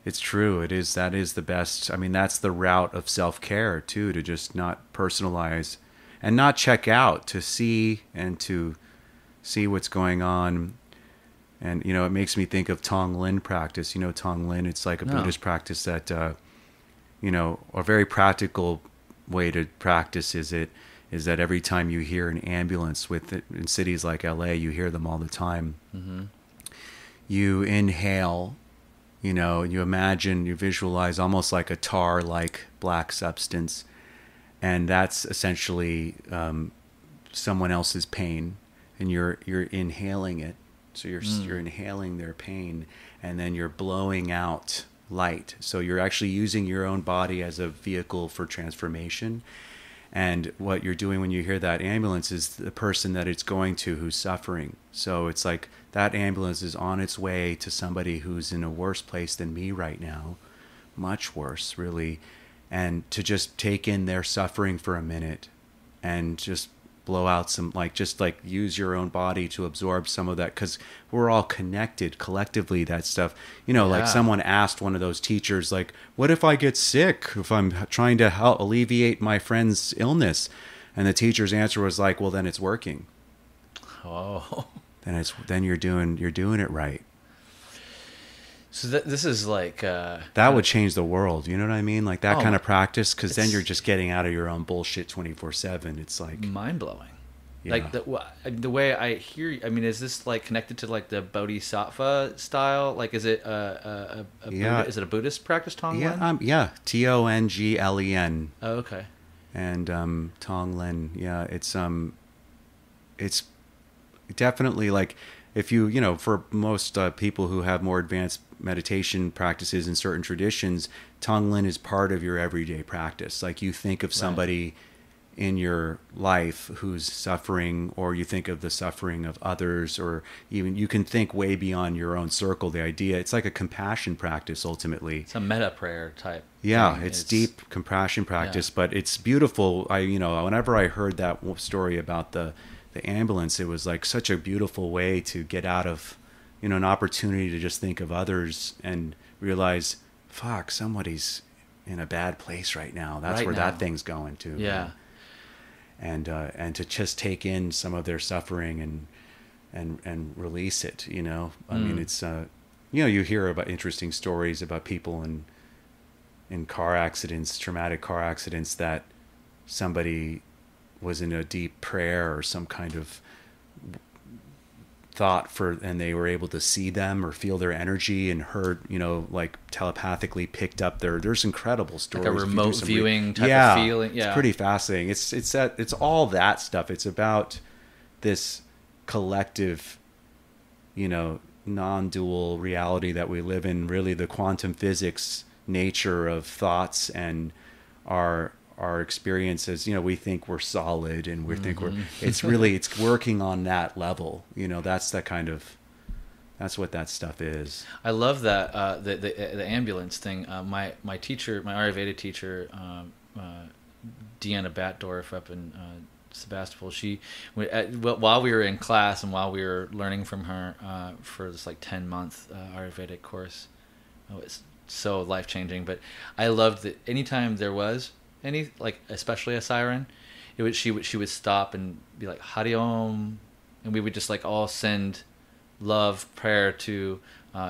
it's true. That is the best. I mean, that's the route of self-care too, to just not personalize and not check out, to see what's going on. And, you know, it makes me think of Tong Lin practice. You know, Tong Lin, it's like a Buddhist practice that, you know, a very practical way to practice is that every time you hear an ambulance in cities like LA, you hear them all the time. Mm-hmm. You inhale, you know, you imagine, you visualize almost like a tar-like black substance. And that's essentially someone else's pain, and you're inhaling it. So you're inhaling their pain, and then you're blowing out light. So you're actually using your own body as a vehicle for transformation. And what you're doing when you hear that ambulance is the person that it's going to who's suffering. So it's like that ambulance is on its way to somebody who's in a worse place than me right now, much worse, really. And to just take in their suffering for a minute and just blow out some, just use your own body to absorb some of that, because we're all connected collectively, that stuff, you know. Like someone asked one of those teachers, like, what if I get sick if I'm trying to help alleviate my friend's illness? And the teacher's answer was like, well, then it's working. Oh, then you're doing it right. So this is like that would change the world, you know what I mean? Like that kind of practice, because then you're just getting out of your own bullshit 24/7. It's like mind blowing. Yeah. Like the way I hear, I mean, is this like connected to like the Bodhisattva style? Like, is it is it a Buddhist practice, Tong Lin? Tonglen. Oh, okay. And Tong Lin, it's definitely like, if you know, for most people who have more advanced meditation practices in certain traditions, Tong Lin is part of your everyday practice. Like, you think of somebody in your life who's suffering, or you think of the suffering of others, or even you can think way beyond your own circle. The idea, it's like a compassion practice ultimately. It's a metta prayer type. Yeah, it's deep compassion practice, but it's beautiful. Whenever I heard that story about the ambulance, it was like such a beautiful way to get out of, you know, an opportunity to just think of others and realize, fuck, somebody's in a bad place right now. That's where that thing's going to. Yeah. And to just take in some of their suffering and release it, you know. I mean, it's you know, you hear about interesting stories about people in car accidents, traumatic car accidents, that somebody was in a deep prayer or some kind of thought and they were able to see them or feel their energy and heard, you know, like telepathically picked up there's incredible stories. Like a remote viewing type of feeling. Yeah. It's pretty fascinating. It's all that stuff. It's about this collective, you know, non-dual reality that we live in, really the quantum physics nature of thoughts and our experiences. You know, we think we're solid and we think it's working on that level, you know. That's what that stuff is. I love that the ambulance thing. My teacher, my Ayurveda teacher, Deanna Batdorf up in Sebastopol, while we were in class and while we were learning from her for this like 10-month Ayurvedic course, so life changing. But I loved that anytime there was any, like especially a siren, she would stop and be like Hari Om, and we would just like all send love prayer to.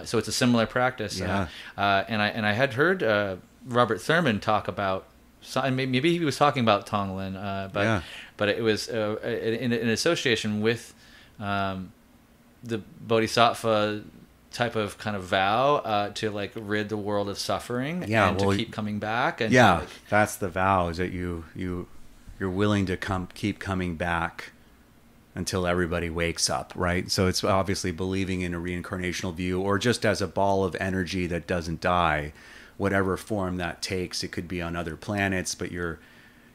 So it's a similar practice. Yeah. And I had heard Robert Thurman talk about. And maybe he was talking about Tonglen, but it was in association with the Bodhisattva type of kind of vow to like rid the world of suffering and to keep coming back. And that's the vow, is that you're willing to keep coming back until everybody wakes up, right? So it's obviously believing in a reincarnational view, or just as a ball of energy that doesn't die, whatever form that takes. It could be on other planets, but your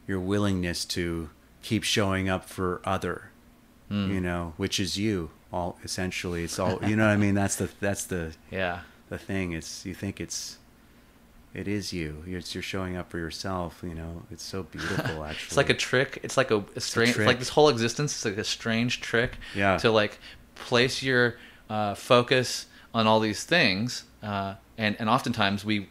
willingness to keep showing up for other, which is you. All essentially, it's all, you know what I mean? That's the the thing. It's, you think it is you. You're showing up for yourself. It's so beautiful. Actually, it's like a trick. It's like a strange. It's like this whole existence is like a strange trick. Yeah. To like place your focus on all these things. And oftentimes we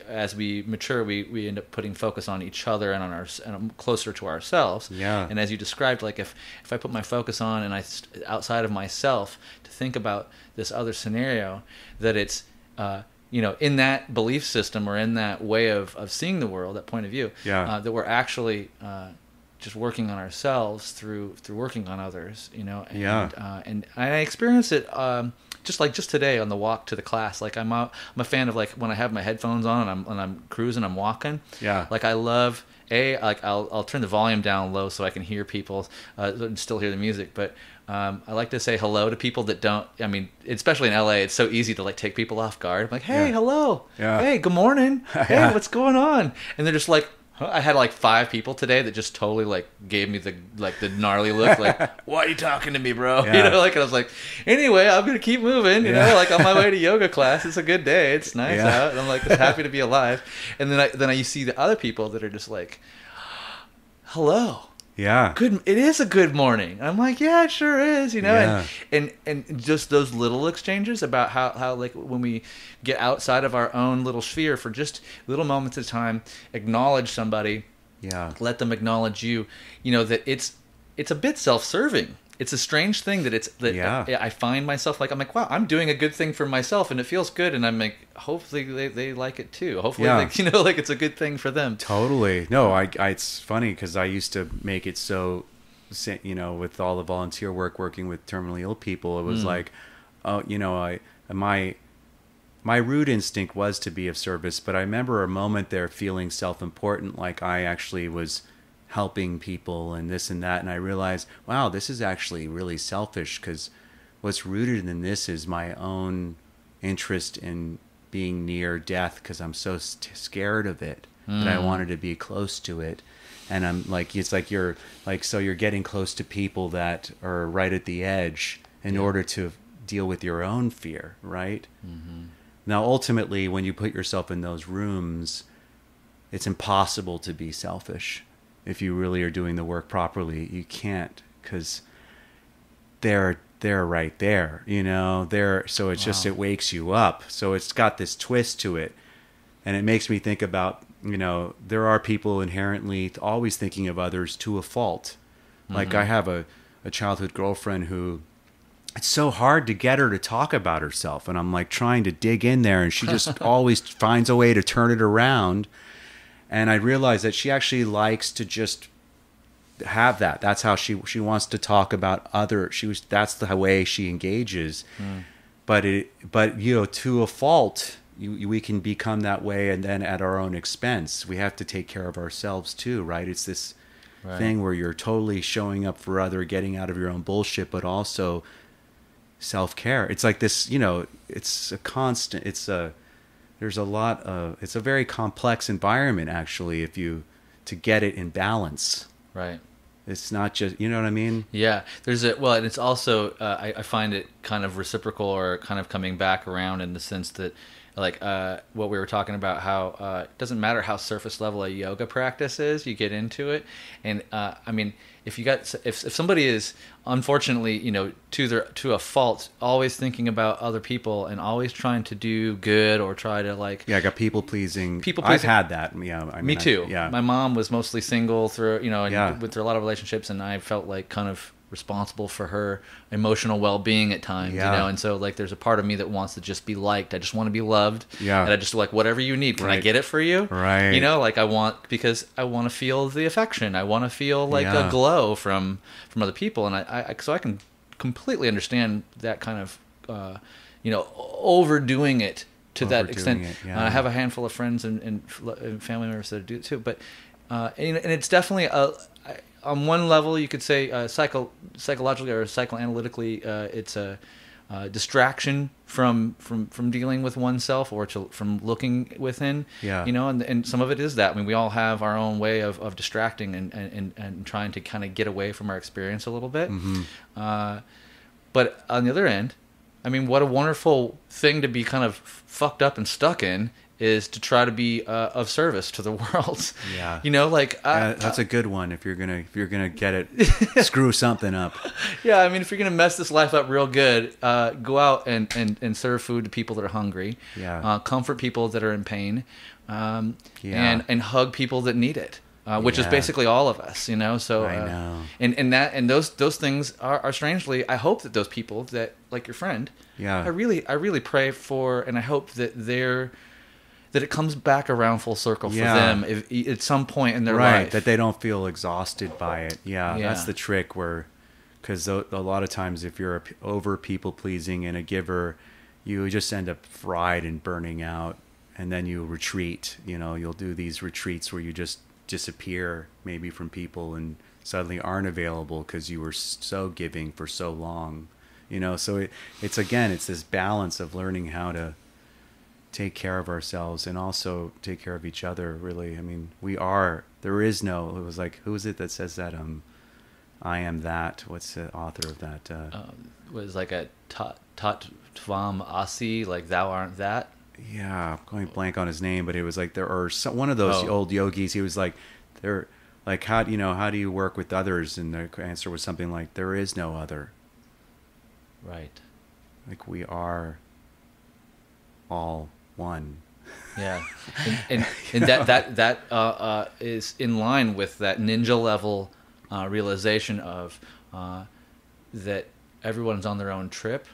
as we mature we end up putting focus on each other and and closer to ourselves. Yeah. And as you described, like if I put my focus on and outside of myself to think about this other scenario, that it's in that belief system or in that way of seeing the world, that point of view, that we're actually just working on ourselves through working on others. And I experience it. Just today on the walk to the class, like I'm a fan of like when I have my headphones on and I'm cruising, I'm walking. Yeah. Like I love I'll turn the volume down low so I can hear people, still hear the music. But I like to say hello to people that don't. I mean, especially in LA, it's so easy to like take people off guard. I'm like, hey, hello. Yeah. Hey, good morning. Hey, what's going on? And they're just like. I had like 5 people today that just totally like gave me the gnarly look, like, why are you talking to me, bro? Yeah. And I was like, anyway, I'm gonna keep moving, like on my way to yoga class. It's a good day, it's nice out, and I'm like happy to be alive. And then you see the other people that are just like, hello. Yeah. Good. It is a good morning. I'm like, yeah, it sure is, Yeah. and just those little exchanges about how like when we get outside of our own little sphere for just little moments at a time, acknowledge somebody, let them acknowledge you, that it's a bit self-serving. It's a strange thing I find myself like, I'm like, wow, I'm doing a good thing for myself and it feels good. And I'm like, hopefully they like it too. Hopefully, like it's a good thing for them. Totally. No, it's funny because I used to make it so, with all the volunteer working with terminally ill people, it was like, my root instinct was to be of service, but I remember a moment there feeling self-important, like I actually was helping people and this and that, and I realized, wow, this is actually really selfish, because what's rooted in this is my own interest in being near death, because I'm so scared of it that I wanted to be close to it. And I'm like, it's like you're getting close to people that are right at the edge in order to deal with your own fear, right? Now ultimately, when you put yourself in those rooms, it's impossible to be selfish. If you really are doing the work properly, you can't, because they're right there, so it's just, it wakes you up. So it's got this twist to it, and it makes me think about, there are people inherently always thinking of others to a fault. Like I have a childhood girlfriend who, it's so hard to get her to talk about herself, and I'm like trying to dig in there, and she just always finds a way to turn it around. And I realized that she actually likes to just have that. That's how she wants to talk about that's the way she engages. But to a fault, we can become that way, and then at our own expense. We have to take care of ourselves too, right? It's this thing where you're totally showing up for other, getting out of your own bullshit, but also self-care. It's like this, it's a constant, it's a very complex environment, actually, to get it in balance. Right. It's not just, you know what I mean? Yeah. And it's also, I find it kind of reciprocal, or kind of coming back around, in the sense that, like, what we were talking about, how it doesn't matter how surface level a yoga practice is, you get into it. And, if somebody is unfortunately, to a fault, always thinking about other people and always trying to do good or try to like, I got people pleasing. People I've pleasing. had that. Yeah, Me too. Yeah, My mom was mostly single through, and went through a lot of relationships, and I felt like kind of responsible for her emotional well-being at times, and so like there's a part of me that wants to just be liked. I just want to be loved, and I just like, whatever you need, can I get it for you? Right. Like because I want to feel the affection, I want to feel like a glow from other people, and so I can completely understand that kind of overdoing it to that extent. I have a handful of friends and family members that do it too, but and it's definitely on one level, you could say psychologically or psychoanalytically, it's a distraction from dealing with oneself or from looking within. Yeah. And some of it is that. I mean, we all have our own way of distracting and trying to kind of get away from our experience a little bit. Mm-hmm. But on the other end, I mean, what a wonderful thing to be kind of fucked up and stuck in is to try to be of service to the world. Yeah. That's a good one if you're gonna get it screw something up. Yeah, I mean, if you're gonna mess this life up real good, go out and serve food to people that are hungry. Yeah. Comfort people that are in pain. And hug people that need it. Which is basically all of us, So I know. And those things are strangely. I hope that those people that, like your friend, I really pray for, and I hope that it comes back around full circle for them at some point in their life. That they don't feel exhausted by it. Yeah, that's the trick because a lot of times if you're over people pleasing and a giver, you just end up fried and burning out, and then you retreat. You'll do these retreats where you just disappear maybe from people and suddenly aren't available because you were so giving for so long. So it's this balance of learning how to take care of ourselves and also take care of each other, really. I mean, it was like, who is it that says that? I am that. What's the author of that? Was like a Tat Tvam Asi, like thou aren't that. Yeah, I'm going blank on his name, but it was like one of those old yogis. He was like, they're like, how do you work with others? And the answer was something like, there is no other. Right. Like we are all one. Yeah, and that is in line with that ninja level realization of that everyone's on their own trip,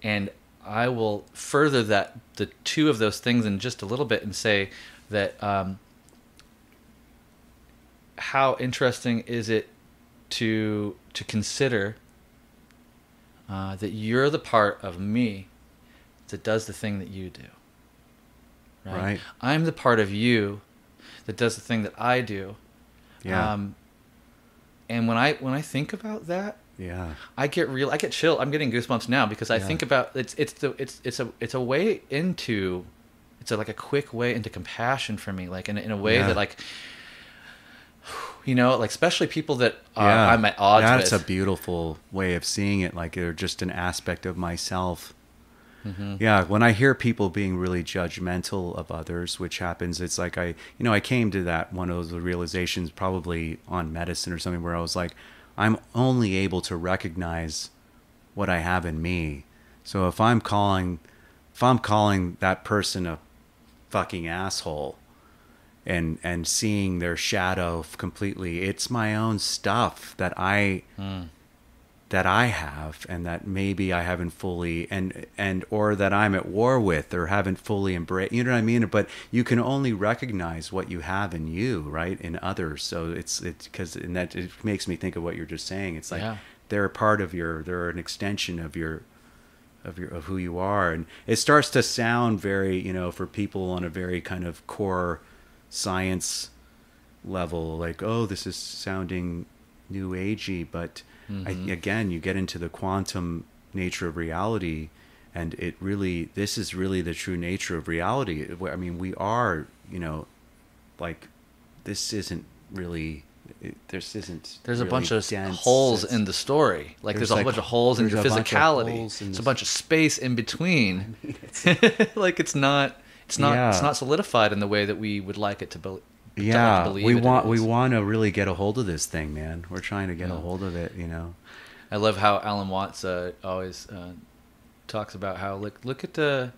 and I will further the two of those things in just a little bit and say that how interesting is it to consider that you're the part of me that does the thing that you do. Right. I'm the part of you that does the thing that I do. Yeah. And when I think about that, I get chill. I'm getting goosebumps now because I think about it's a way into, it's like a quick way into compassion for me, like in a way that like, like especially people that I'm at odds with. That's a beautiful way of seeing it. Like they're just an aspect of myself. Mm-hmm. Yeah, when I hear people being really judgmental of others, which happens, it's like I came to that one of those realizations probably on medicine or something where I was like, I'm only able to recognize what I have in me. So if I'm calling that person a fucking asshole and seeing their shadow completely, it's my own stuff that I have, and that maybe I haven't fully and or that I'm at war with or haven't fully embraced. You know what I mean? But you can only recognize what you have in you, right, in others. So it's because that it makes me think of what you're just saying. It's like they're a part of they're an extension of who you are, and it starts to sound very, for people on a very kind of core science level, like, oh, this is sounding new agey, but again, you get into the quantum nature of reality, and this is really the true nature of reality. I mean, we are, like, this isn't really. There's really a bunch of holes in the story. Like there's a whole bunch of holes in your physicality. It's a bunch of space in between. Like it's not solidified in the way that we would like it to Yeah, believe we it is. want to really get a hold of this thing, man. We're trying to get a hold of it, I love how Alan Watts always talks about how look at the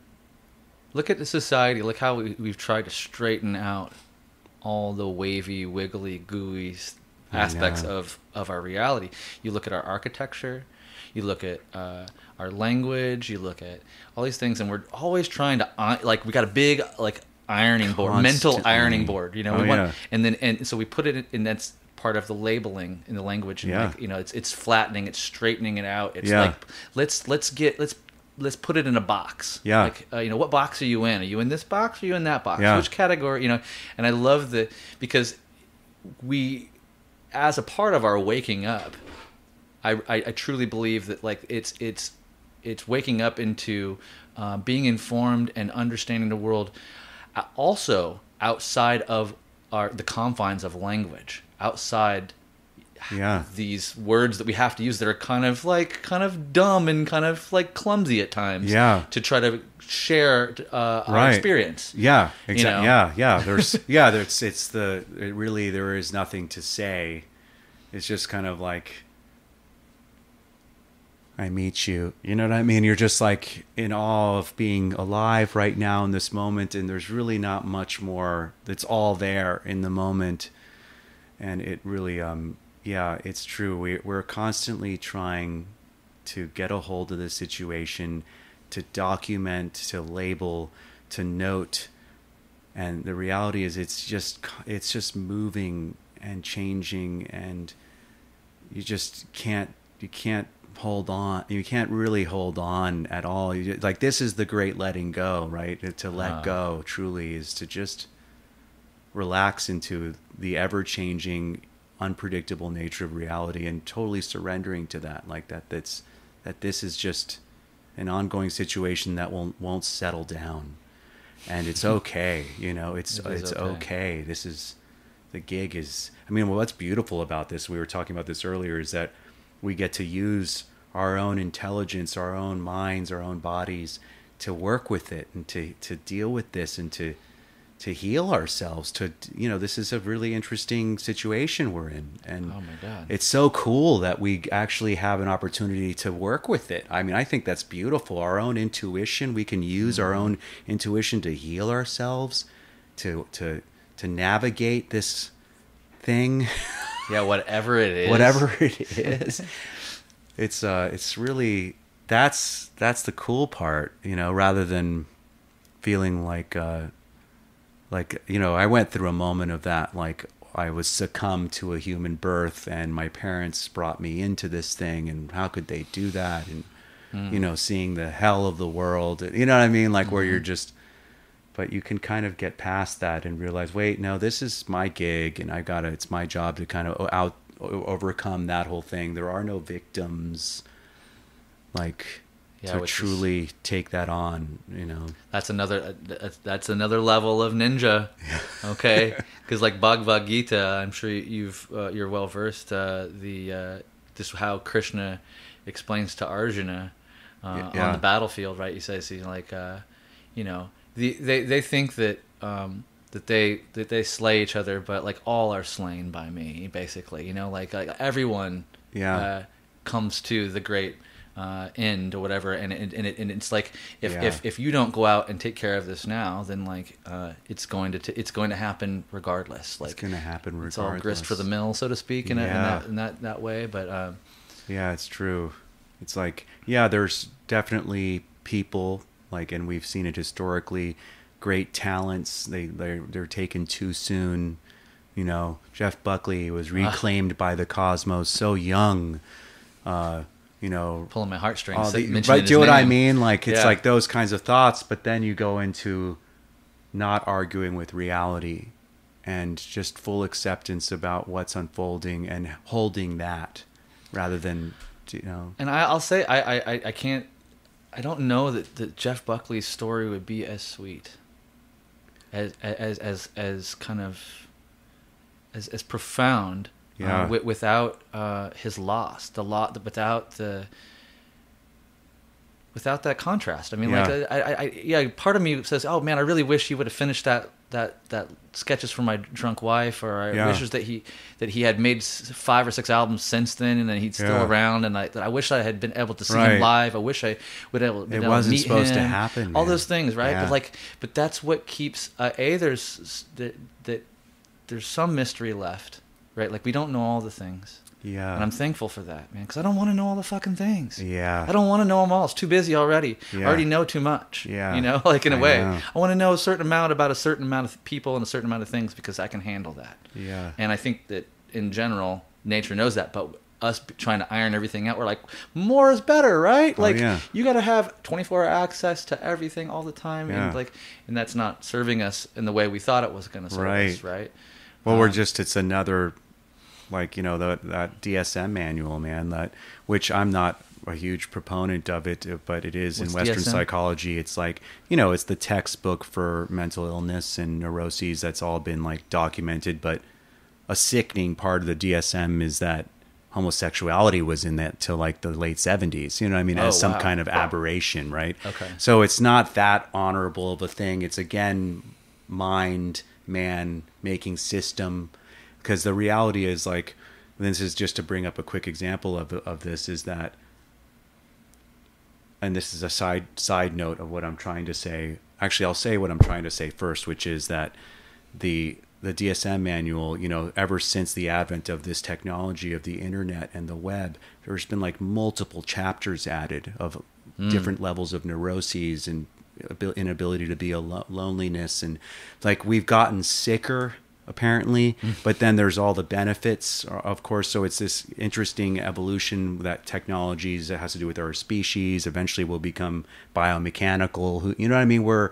society. Look how we've tried to straighten out all the wavy, wiggly, gooey aspects of our reality. You look at our architecture, you look at our language, you look at all these things, and we're always trying to we got a big ironing board, mental ironing board. And so we put it in. That's part of the labeling in the language. And it's flattening, it's straightening it out. It's let's put it in a box. Yeah. What box are you in? Are you in this box? Or are you in that box? Yeah. Which category? And I love because we, as a part of our waking up, I truly believe that it's waking up into being informed and understanding the world, also outside of the confines of language, outside these words that we have to use that are kind of dumb and kind of clumsy at times. Yeah. To try to share our experience. Yeah. Exactly. Yeah. There's there is nothing to say. It's just kind of like, I meet you. You know what I mean? You're just in awe of being alive right now in this moment, and there's really not much more that's all there in the moment. And it really, it's true. We're constantly trying to get a hold of the situation, to document, to label, to note. And the reality is it's just moving and changing, and you can't hold on. You can't really hold on at all. This is the great letting go, right? To let go truly is to just relax into the ever-changing, unpredictable nature of reality, and totally surrendering to that. That this is just an ongoing situation that won't settle down, and it's okay. It's okay. This is the gig. What's beautiful about this? We were talking about this earlier. Is that we get to use our own intelligence, our own minds, our own bodies to work with it, and to deal with this, and to heal ourselves. This is a really interesting situation we're in, and oh my God, it's so cool that we actually have an opportunity to work with it. I think that's beautiful. Our own intuition, we can use our own intuition to heal ourselves, to navigate this thing. Yeah, whatever it is. It's really that's the cool part, rather than feeling I went through a moment of that, I was succumbed to a human birth, and my parents brought me into this thing, and how could they do that? And seeing the hell of the world, you know what I mean? Where you're just, but you can kind of get past that and realize, wait, no, this is my gig, and it's my job to kind of overcome that whole thing. There are no victims, to truly take that on. That's another level of ninja. Okay, because Bhagavad Gita, I'm sure you're well versed. Just how Krishna explains to Arjuna on the battlefield, right? He says he's they think that that they slay each other, but all are slain by me, basically. Everyone comes to the great end or whatever, and it's if you don't go out and take care of this now, then it's going to happen regardless. It's going to happen regardless. It's all grist for the mill, so to speak, in that way. But it's true. It's there's definitely people and we've seen it historically. Great talents, they're taken too soon. Jeff Buckley was reclaimed by the cosmos so young. Pulling my heartstrings. Do you know what I mean? It's those kinds of thoughts, but then you go into not arguing with reality and just full acceptance about what's unfolding and holding that, rather than And I'll say I can't. I don't know that Jeff Buckley's story would be as sweet, as kind of as profound, without his loss, without without that contrast. I mean, Yeah. like, part of me says, oh man, I really wish he would have finished that sketches for my drunk wife, or I wishes that he had made 5 or 6 albums since then, and then he's still around, and I wish I had been able to see him live. I wish I would have been able to meet him. It wasn't supposed to happen, all those things, right? Yeah. But that's what keeps there's some mystery left, right? Like, we don't know all the things. Yeah. And I'm thankful for that, man, because I don't want to know all the fucking things. Yeah. I don't want to know them all. It's too busy already. Yeah. I already know too much. Yeah. You know, like, in a way. know. I want to know a certain amount about a certain amount of people and a certain amount of things because I can handle that. Yeah. And I think that, in general, nature knows that. But us trying to iron everything out, we're like, more is better, right? Like, you got to have 24-hour access to everything all the time. Yeah. And that's not serving us in the way we thought it was going to serve us, right? Well, it's another... Like, you know, that DSM manual, man, which I'm not a huge proponent of it, but it is. What's in Western DSM? Psychology. It's like, you know, it's the textbook for mental illness and neuroses that's all been like documented. But a sickening part of the DSM is that homosexuality was in that till like the late 70s, you know what I mean, as some kind of aberration, right? Okay. So it's not that honorable of a thing. It's, again, mind, man, making system. Because the reality is, like, this is just to bring up a quick example of this, is that, and this is a side note of what I'm trying to say. Actually, I'll say what I'm trying to say first, which is that the DSM manual, you know, ever since the advent of this technology of the internet and the web, there's been like multiple chapters added of different levels of neuroses and inability to be loneliness, and like we've gotten sicker, apparently, but then there's all the benefits, of course. So it's this interesting evolution that technologies that has to do with our species. Eventually we'll become biomechanical, you know what I mean? We're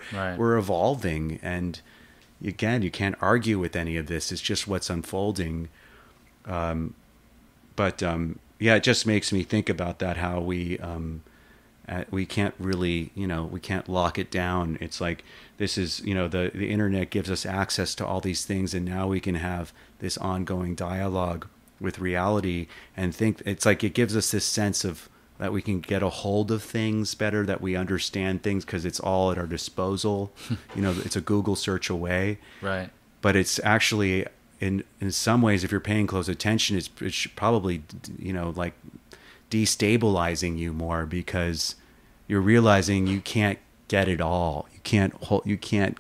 evolving, and again, you can't argue with any of this. It's just what's unfolding. But it just makes me think about that, how we can't really, you know, we can't lock it down. It's like, this is, you know, the internet gives us access to all these things, and now we can have this ongoing dialogue with reality, and think it's like it gives us this sense of that we can get a hold of things better, that we understand things because it's all at our disposal. You know, it's a Google search away. Right. But it's actually, in some ways, if you're paying close attention, it's probably, you know, like destabilizing you more, because you're realizing you can't get it all. You can't,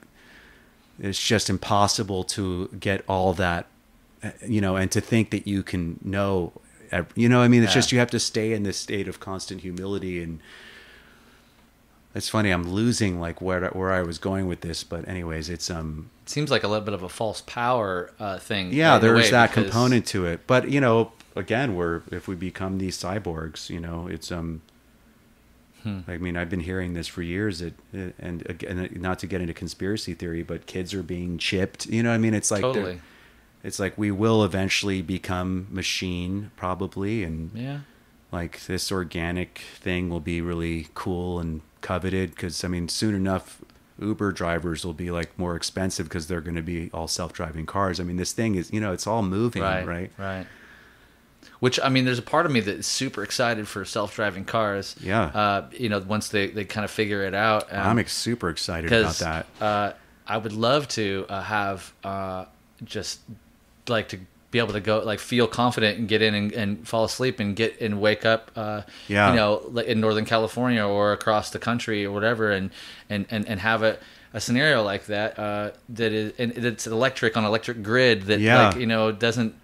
it's just impossible to get all that, you know, and to think that you can know, you know, I mean, it's just, you have to stay in this state of constant humility. And it's funny, I'm losing like where I was going with this, but anyways, it's, it seems like a little bit of a false power thing. Yeah, there's that component to it. But, you know, again, if we become these cyborgs, you know, it's, I mean, I've been hearing this for years, and again, not to get into conspiracy theory, but kids are being chipped. You know what I mean? It's like, totally. It's like we will eventually become machine, probably, and like this organic thing will be really cool and coveted, because I mean, soon enough, Uber drivers will be like more expensive because they're going to be all self-driving cars. I mean, this thing is, you know, it's all moving, right? Right. Which, I mean, there's a part of me that's super excited for self-driving cars. Yeah. You know, once they kind of figure it out. I'm super excited about that. I would love to have just like to be able to go, like, feel confident and get in and fall asleep and wake up, you know, in Northern California or across the country or whatever, and have a scenario like that that is, and it's electric on electric grid that, like, you know, doesn't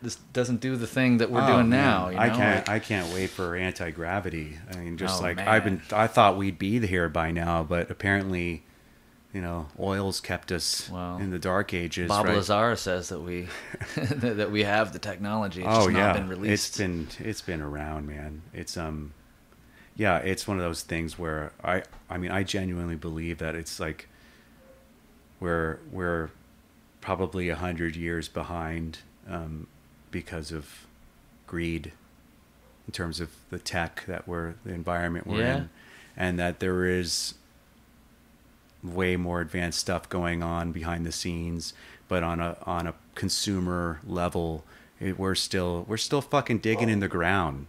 do the thing that we're doing now. You know? I can't wait for anti-gravity. I mean, just I thought we'd be here by now, but apparently, you know, oil's kept us in the dark ages. Bob Lazar says that we that we have the technology. It's just not been released. It's been around, man. It's it's one of those things where I mean, I genuinely believe that it's like we're probably 100 years behind because of greed in terms of the tech the environment we're in, and that there is way more advanced stuff going on behind the scenes, but on a consumer level, we're still fucking digging in the ground,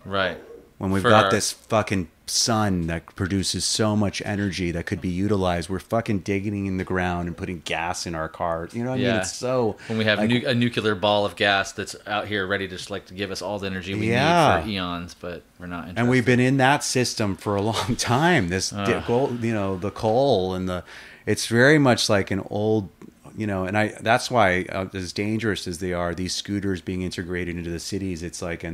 right? When we've got this fucking sun that produces so much energy that could be utilized. We're fucking digging in the ground and putting gas in our car. You know what I mean? It's so... When we have like, a nuclear ball of gas that's out here ready to just like to give us all the energy we need for eons, but we're not interested. And we've been in that system for a long time. This, you know, the coal and the... It's very much like an old... You know, and that's why as dangerous as they are, these scooters being integrated into the cities, it's like,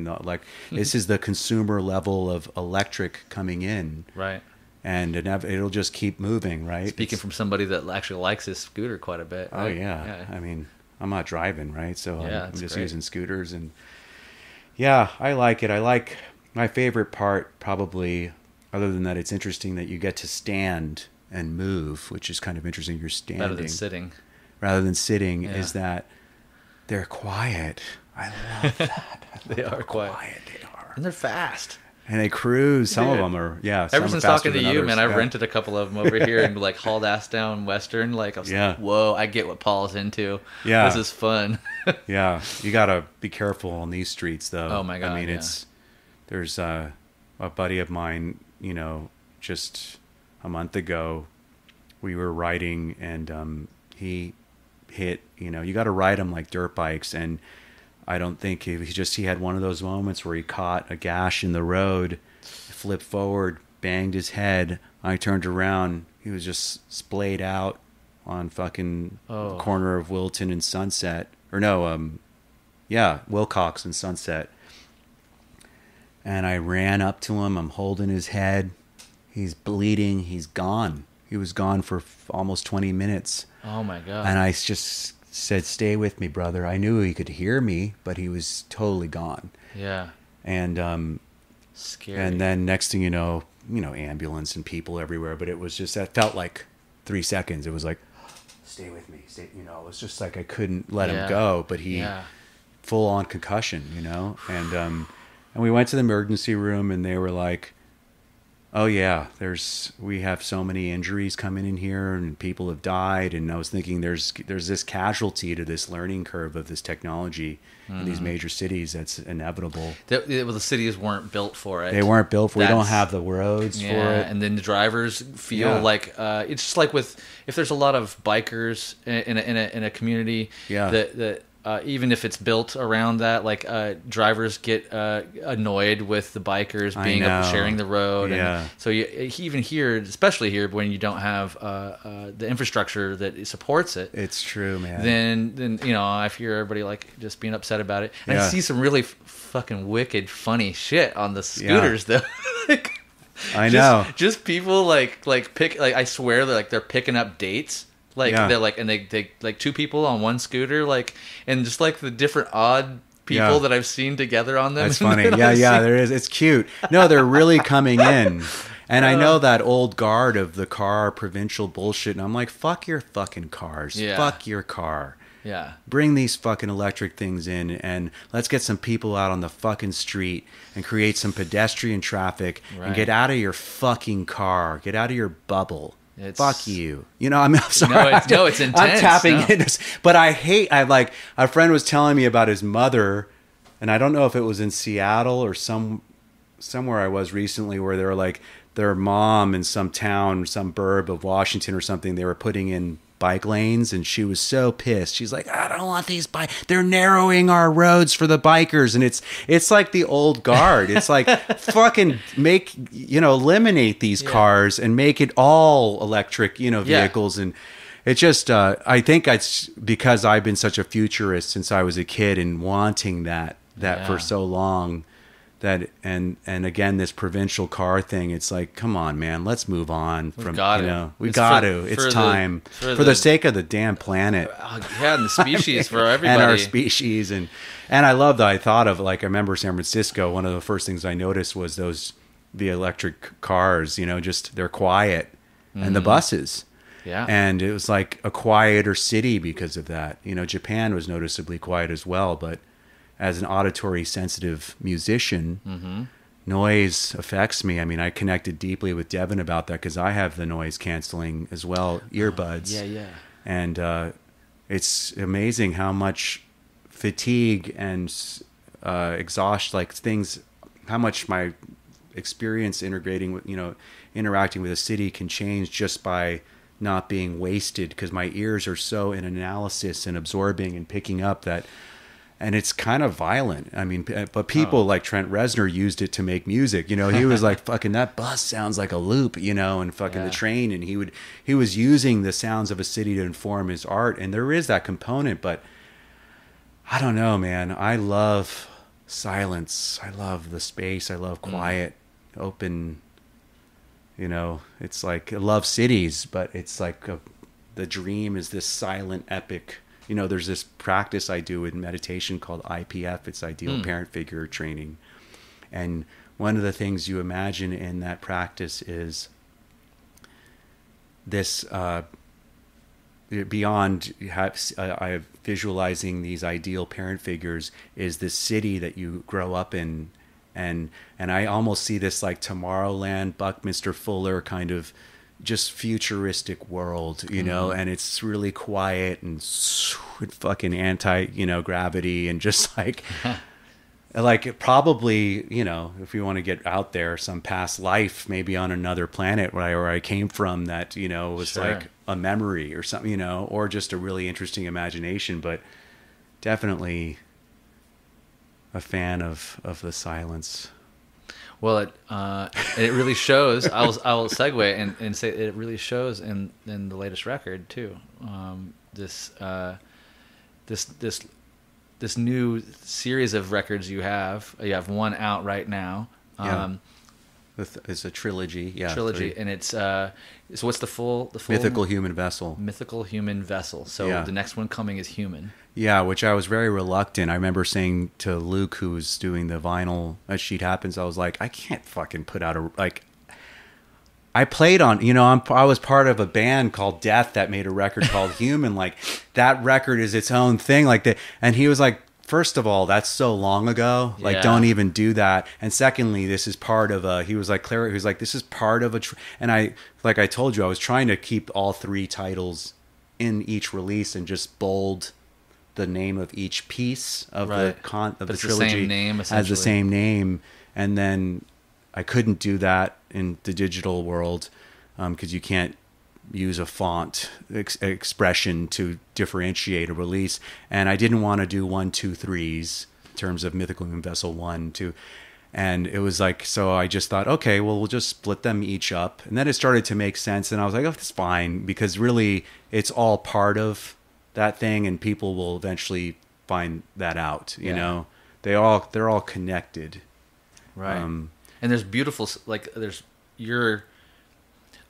this is the consumer level of electric coming in. Right. And it'll just keep moving, right? Speaking from somebody that actually likes his scooter quite a bit. Right? Oh, yeah. I mean, I'm not driving, right? So I'm just using scooters. And yeah, I like it. I like my favorite part probably, other than that, it's interesting that you get to stand and move, which is kind of interesting. You're standing. Rather than sitting, is that they're quiet. I love that. They are quiet. They are. And they're fast. And they cruise. Some of them are, Ever since talking to you, man, I rented a couple of them over here and like hauled ass down Western. Like, I was like, whoa, I get what Paul's into. Yeah. This is fun. Yeah. You got to be careful on these streets, though. Oh, my God. I mean, there's a buddy of mine, you know, just a month ago, we were riding and he hit, you know, you got to ride them like dirt bikes, and I don't think he had one of those moments where he caught a gash in the road, flipped forward, banged his head. I turned around, he was just splayed out on fucking corner of Wilton and Sunset, or no, Wilcox and Sunset. And I ran up to him. I'm holding his head. He's bleeding. He's gone. He was gone for almost 20 minutes. Oh, my God. And I just said, stay with me, brother. I knew he could hear me, but he was totally gone. Yeah. And scary. And then next thing you know, ambulance and people everywhere. But it was just, that felt like 3 seconds. It was like, stay with me. It was just like I couldn't let him go. But he, full on concussion, you know. And we went to the emergency room and they were like, oh yeah, we have so many injuries coming in here and people have died. And I was thinking there's this casualty to this learning curve of this technology in these major cities that's inevitable. The cities weren't built for it. They weren't built for it. We don't have the roads for it. And then the drivers feel like it's just like if there's a lot of bikers in a community that even if it's built around that, like drivers get annoyed with the bikers being sharing the road. Yeah. And so even here, especially here, when you don't have the infrastructure that supports it, it's true, man. Then I hear everybody like just being upset about it, and I see some really fucking wicked, funny shit on the scooters though. I know, just people like I swear they're picking up dates. They're like, and they like two people on one scooter, like, and just like the different odd people that I've seen together on them. That's funny. There is. It's cute. No, they're really coming in. And I know that old guard of the car provincial bullshit. And I'm like, fuck your fucking cars. Yeah. Fuck your car. Yeah. Bring these fucking electric things in and let's get some people out on the fucking street and create some pedestrian traffic and get out of your fucking car. Get out of your bubble. Fuck you. You know, I'm sorry. It's intense. I'm tapping into this. But a friend was telling me about his mother, and I don't know if it was in Seattle or somewhere I was recently where they were like, their mom in some town, some burb of Washington or something, they were putting in bike lanes, and she was so pissed. She's like, I don't want these they're narrowing our roads for the bikers. And it's like the old guard. It's like fucking eliminate these cars and make it all electric, vehicles. And it just I think it's because I've been such a futurist since I was a kid and wanting that for so long. That and again, this provincial car thing, it's like, come on, man, let's move on from we got to. It's time for the sake of the damn planet. And the species for everybody and our species. And I love that. I thought of, like, I remember San Francisco. One of the first things I noticed was the electric cars. Just they're quiet, and the buses. Yeah. And it was like a quieter city because of that. Japan was noticeably quiet as well, but as an auditory sensitive musician, noise affects me. I mean, I connected deeply with Devin about that because I have the noise canceling as well, earbuds. Yeah. And it's amazing how much fatigue and exhaust, like things, how much my experience integrating with, interacting with a city can change just by not being wasted, because my ears are so in analysis and absorbing and picking up that, and it's kind of violent. I mean, but people like Trent Reznor used it to make music. He was like, fucking that bus sounds like a loop, and fucking the train. And he was using the sounds of a city to inform his art. And there is that component, but I don't know, man. I love silence. I love the space. I love quiet, open, it's like, I love cities, but it's like the dream is this silent epic. There's this practice I do in meditation called IPF. It's Ideal Parent Figure Training. And one of the things you imagine in that practice is this, beyond visualizing these ideal parent figures, is this city that you grow up in. And I almost see this like Tomorrowland, Buckminster Fuller kind of just futuristic world, and it's really quiet and fucking anti, gravity, and just like probably, if you want to get out there, some past life, maybe on another planet where I came from, that, was like a memory or something, or just a really interesting imagination, but definitely a fan of the silence. Well, it really shows. I'll segue and say it really shows in the latest record too. This new series of records you have. You have one out right now. It's a trilogy. Yeah, trilogy, and it's so what's the full Mythical Human Vessel. Mythical Human Vessel. So the next one coming is Human. Yeah, which I was very reluctant. I remember saying to Luke, who's doing the vinyl as Sheet Happens, I was like, I can't fucking put out I played on, I was part of a band called Death that made a record called Human. Like, that record is its own thing. Like that, and he was like, first of all, that's so long ago. Like, don't even do that. And secondly, this is part of a. He was like, this is part of a. And I told you, I was trying to keep all three titles in each release and just bold the name of each piece of the trilogy. The same name, essentially. Has the same name, and then I couldn't do that in the digital world because you can't use a font expression to differentiate a release, and I didn't want to do 1, 2, 3s in terms of Mythical Human Vessel 1, 2, and it was like, so I just thought, okay, well, we'll just split them each up, and then it started to make sense, and I was like, oh, that's fine, because really it's all part of that thing, and people will eventually find that out. They're all connected, right? And there's beautiful, you're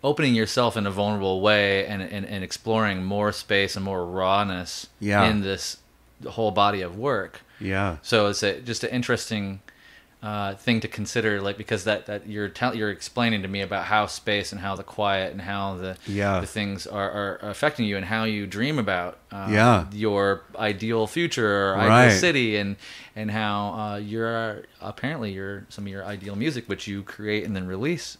opening yourself in a vulnerable way and exploring more space and more rawness in this whole body of work. Yeah. So it's just an interesting thing to consider, because that you're explaining to me about how space and how the quiet and how the things are affecting you, and how you dream about your ideal future or ideal city, and how some of your ideal music, which you create and then release,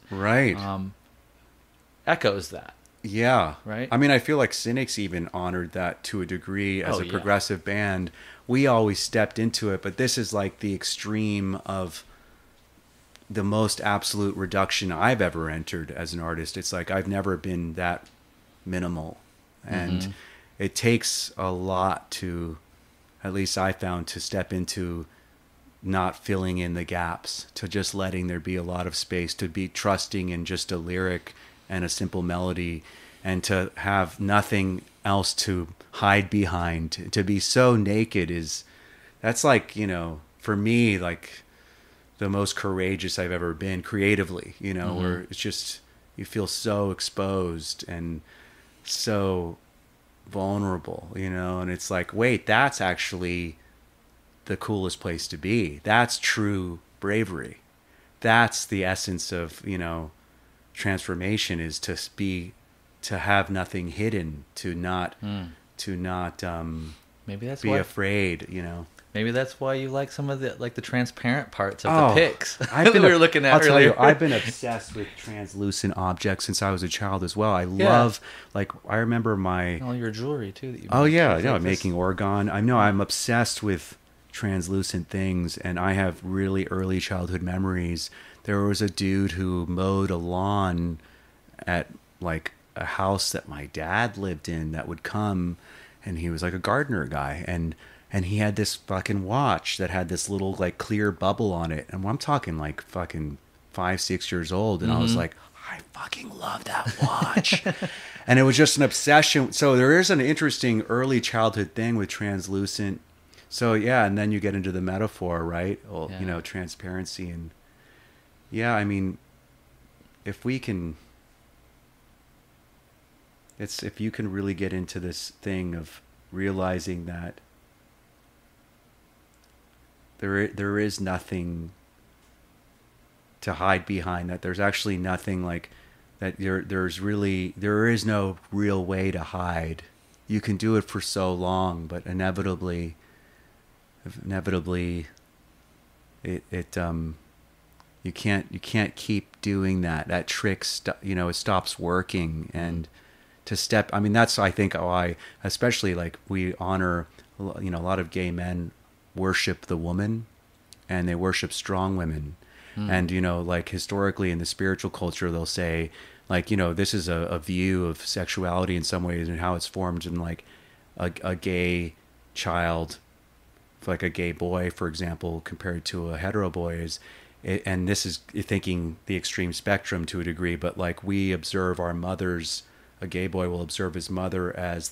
echoes that. Yeah. Right? I mean, I feel like Cynic's even honored that to a degree as a progressive band. We always stepped into it, but this is like the extreme of the most absolute reduction I've ever entered as an artist. It's like I've never been that minimal. And it takes a lot to, at least I found, to step into not filling in the gaps, to just letting there be a lot of space, to be trusting in just a lyric and a simple melody, and to have nothing else to hide behind. To be so naked that's like, for me, like the most courageous I've ever been creatively, where it's just, you feel so exposed and so vulnerable, and it's like, wait, that's actually the coolest place to be. That's true bravery. That's the essence of, transformation, is to have nothing hidden, to not maybe that's be afraid, Maybe that's why you like some of the transparent parts of the pics that we were looking at I'll earlier. tell you, I've been obsessed with translucent objects since I was a child as well. I love, I remember all your jewelry too that you making orgone. I'm obsessed with translucent things, and I have really early childhood memories there was a dude who mowed a lawn at like a house that my dad lived in that would come, and he was like a gardener guy, and he had this fucking watch that had this little like clear bubble on it, and I'm talking like fucking 5-6 years old, and I was like, I fucking love that watch. And it was just an obsession. So there is an interesting early childhood thing with translucent. So yeah, and then you get into the metaphor, right? Well, Yeah. you know, transparency. And yeah, I mean, if you can really get into this thing of realizing that there is nothing to hide behind, that there's actually nothing like that, there is no real way to hide. You can do it for so long, but inevitably you can't keep doing that trick, it stops working. And I mean, that's, I think, why, especially like we honor, a lot of gay men worship the woman, and they worship strong women. And, like historically in the spiritual culture, they'll say, like, this is a view of sexuality in some ways and how it's formed in like a gay child, like a gay boy, for example, compared to a hetero boy and this is thinking the extreme spectrum to a degree, but like we observe our mothers, a gay boy will observe his mother as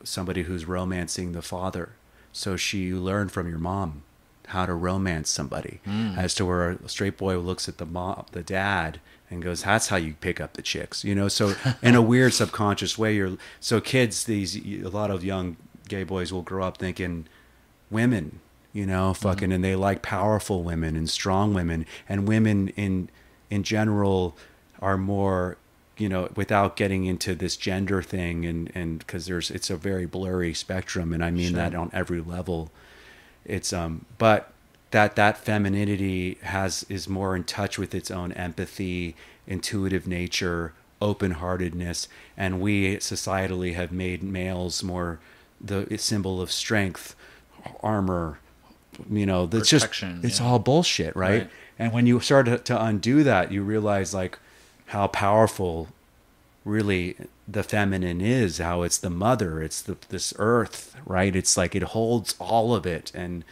somebody who's romancing the father. So you learn from your mom how to romance somebody, as to where a straight boy looks at the dad and goes, that's how you pick up the chicks, so in a weird subconscious way, kids, a lot of young gay boys will grow up thinking women, fucking, and they like powerful women and strong women, and women in general are more, without getting into this gender thing, and because it's a very blurry spectrum, and I mean that on every level. It's but that femininity is more in touch with its own empathy, intuitive nature, open-heartedness, and we societally have made males more the symbol of strength, armor, that's Protection, it's all bullshit, right? And when you start to undo that, you realize like how powerful really the feminine is, how it's the mother, it's this earth, right? It's like it holds all of it. And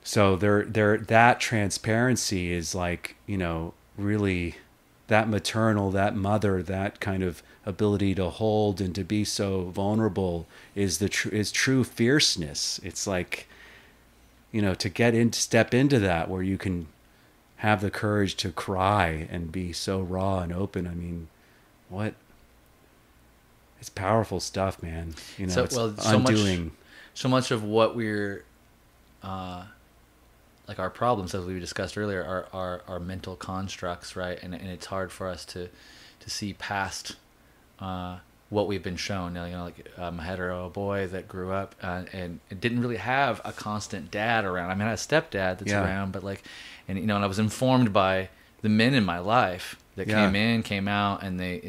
so that transparency is like, really that maternal, that mother, that kind of ability to hold and to be so vulnerable is true fierceness. It's like, to step into that where you can have the courage to cry and be so raw and open. I mean, it's powerful stuff, man. It's undoing. So much of what we're, like our problems, as we discussed earlier, are mental constructs, right? And it's hard for us to see past what we've been shown. Like I'm a hetero boy that grew up and didn't really have a constant dad around. I mean, I had a stepdad that's around, but like, and I was informed by the men in my life that came out, and they,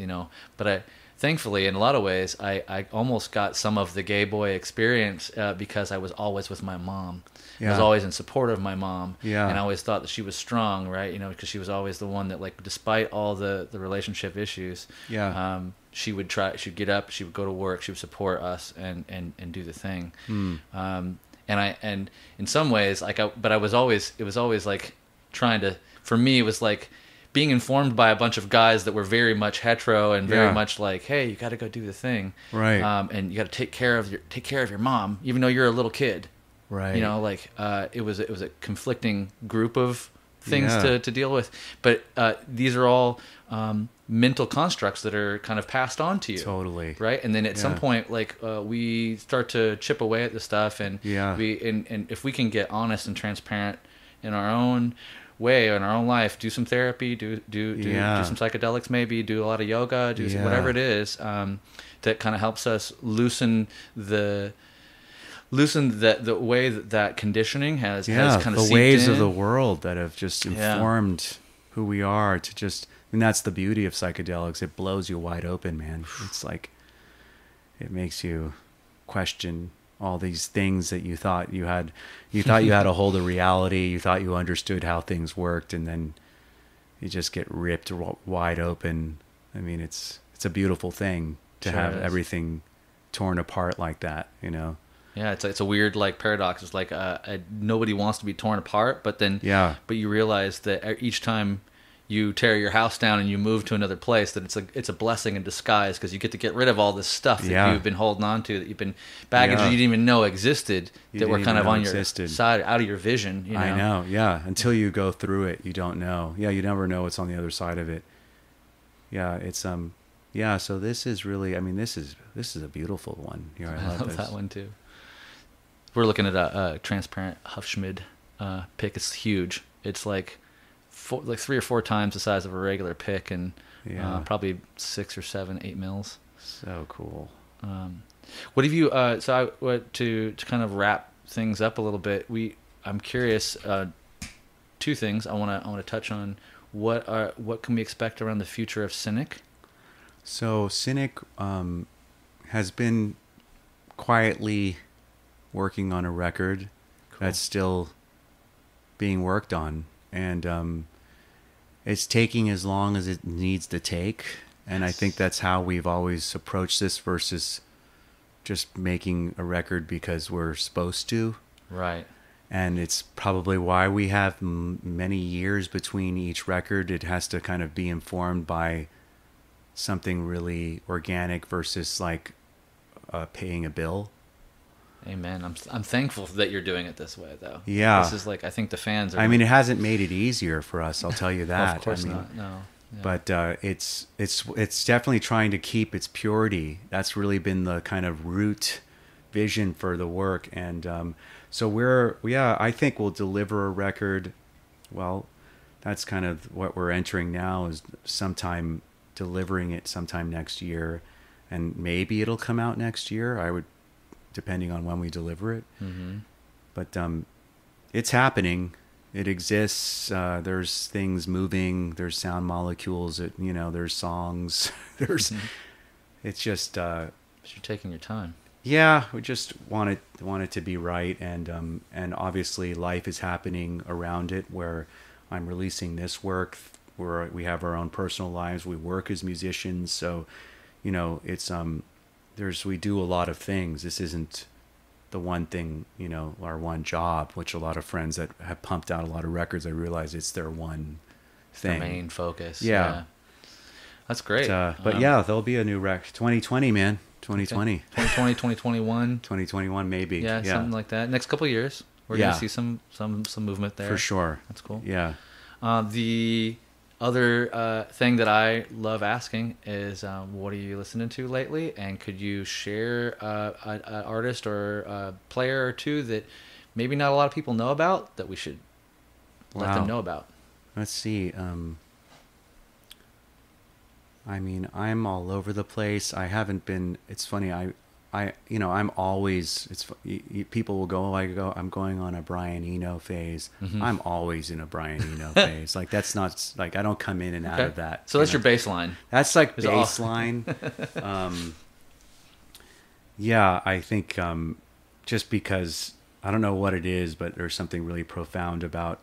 but thankfully, in a lot of ways, I almost got some of the gay boy experience because I was always with my mom. I was always in support of my mom, and I always thought that she was strong, right? Because she was always the one that, like, despite all the relationship issues, she'd get up, she would go to work, she would support us and do the thing. And in some ways, like, it was always like trying to, for me, it was like being informed by a bunch of guys that were very much hetero and very much like, hey, you got to go do the thing, right? And you got to take care of your mom, even though you're a little kid, right? It was a conflicting group of things to deal with, but these are all mental constructs that are kind of passed on to you, totally, right? And then at some point, like we start to chip away at the stuff, and and if we can get honest and transparent in our own way, in our own life, do some therapy, do some psychedelics, maybe do a lot of yoga, whatever it is, that kind of helps us loosen the way that conditioning has kind of the seeped ways in. of the world that have just informed who we are. And that's the beauty of psychedelics. It blows you wide open, man. It's like, it makes you question all these things that you thought you had a hold of reality, you thought you understood how things worked, and then you just get ripped wide open. I mean, it's a beautiful thing to have everything torn apart like that, you know? Yeah, it's a weird like paradox. It's like nobody wants to be torn apart, but then but you realize that each time you tear your house down and you move to another place, that it's a blessing in disguise, because you get to get rid of all this stuff that you've been holding on to, that you've been baggage you didn't even know existed, that were kind of on your side, out of your vision. You know? I know, yeah. Until you go through it, you don't know. Yeah, you never know what's on the other side of it. Yeah, it's yeah. So this is really, I mean, this is a beautiful one. Yeah, I love that one too. We're looking at a transparent Hufschmid pick. It's huge. It's like 3 or 4 times the size of a regular pick, and probably 6 or 7, 8 mils. So cool. What have you? To kind of wrap things up a little bit, I'm curious. 2 things I want to touch on. What can we expect around the future of Cynic? So Cynic has been quietly working on a record that's still being worked on, and it's taking as long as it needs to take. And I think that's how we've always approached this, versus just making a record because we're supposed to. Right. And it's probably why we have many years between each record. It has to kind of be informed by something really organic versus like paying a bill. Amen. I'm thankful that you're doing it this way, though. Yeah. This is like, I think the fans are... I mean, it hasn't made it easier for us, I'll tell you that. Of course not, no. Yeah. But it's definitely trying to keep its purity. That's really been the kind of root vision for the work. And so I think we'll deliver a record. Well, that's kind of what we're entering now, is delivering it sometime next year. And maybe it'll come out next year, depending on when we deliver it. Mm-hmm. But it's happening. It exists. There's things moving. There's sound molecules. There's songs. It's just... But you're taking your time. Yeah, we just want it to be right, and obviously life is happening around it, where I'm releasing this work, where we have our own personal lives. We work as musicians, so it's we do a lot of things. This isn't the one thing, our one job, which a lot of friends that have pumped out a lot of records, I realize it's their one thing. Their main focus. Yeah. That's great. But there'll be a new record. 2020, man. 2020. 2020, 2021. 2021, maybe. Yeah, something like that. Next couple of years, we're going to see some movement there. For sure. That's cool. Yeah. The other thing that I love asking is, what are you listening to lately? And could you share an artist or a player or two that maybe not a lot of people know about, that we should let them know about? Let's see. I mean, I'm all over the place. I haven't been. It's funny. I'm always. People will go. I'm going on a Brian Eno phase. Mm-hmm. I'm always in a Brian Eno phase. Like, that's not like, I don't come in and out of that. So that's your baseline. That's like baseline. Yeah, I think just because I don't know what it is, but there's something really profound about.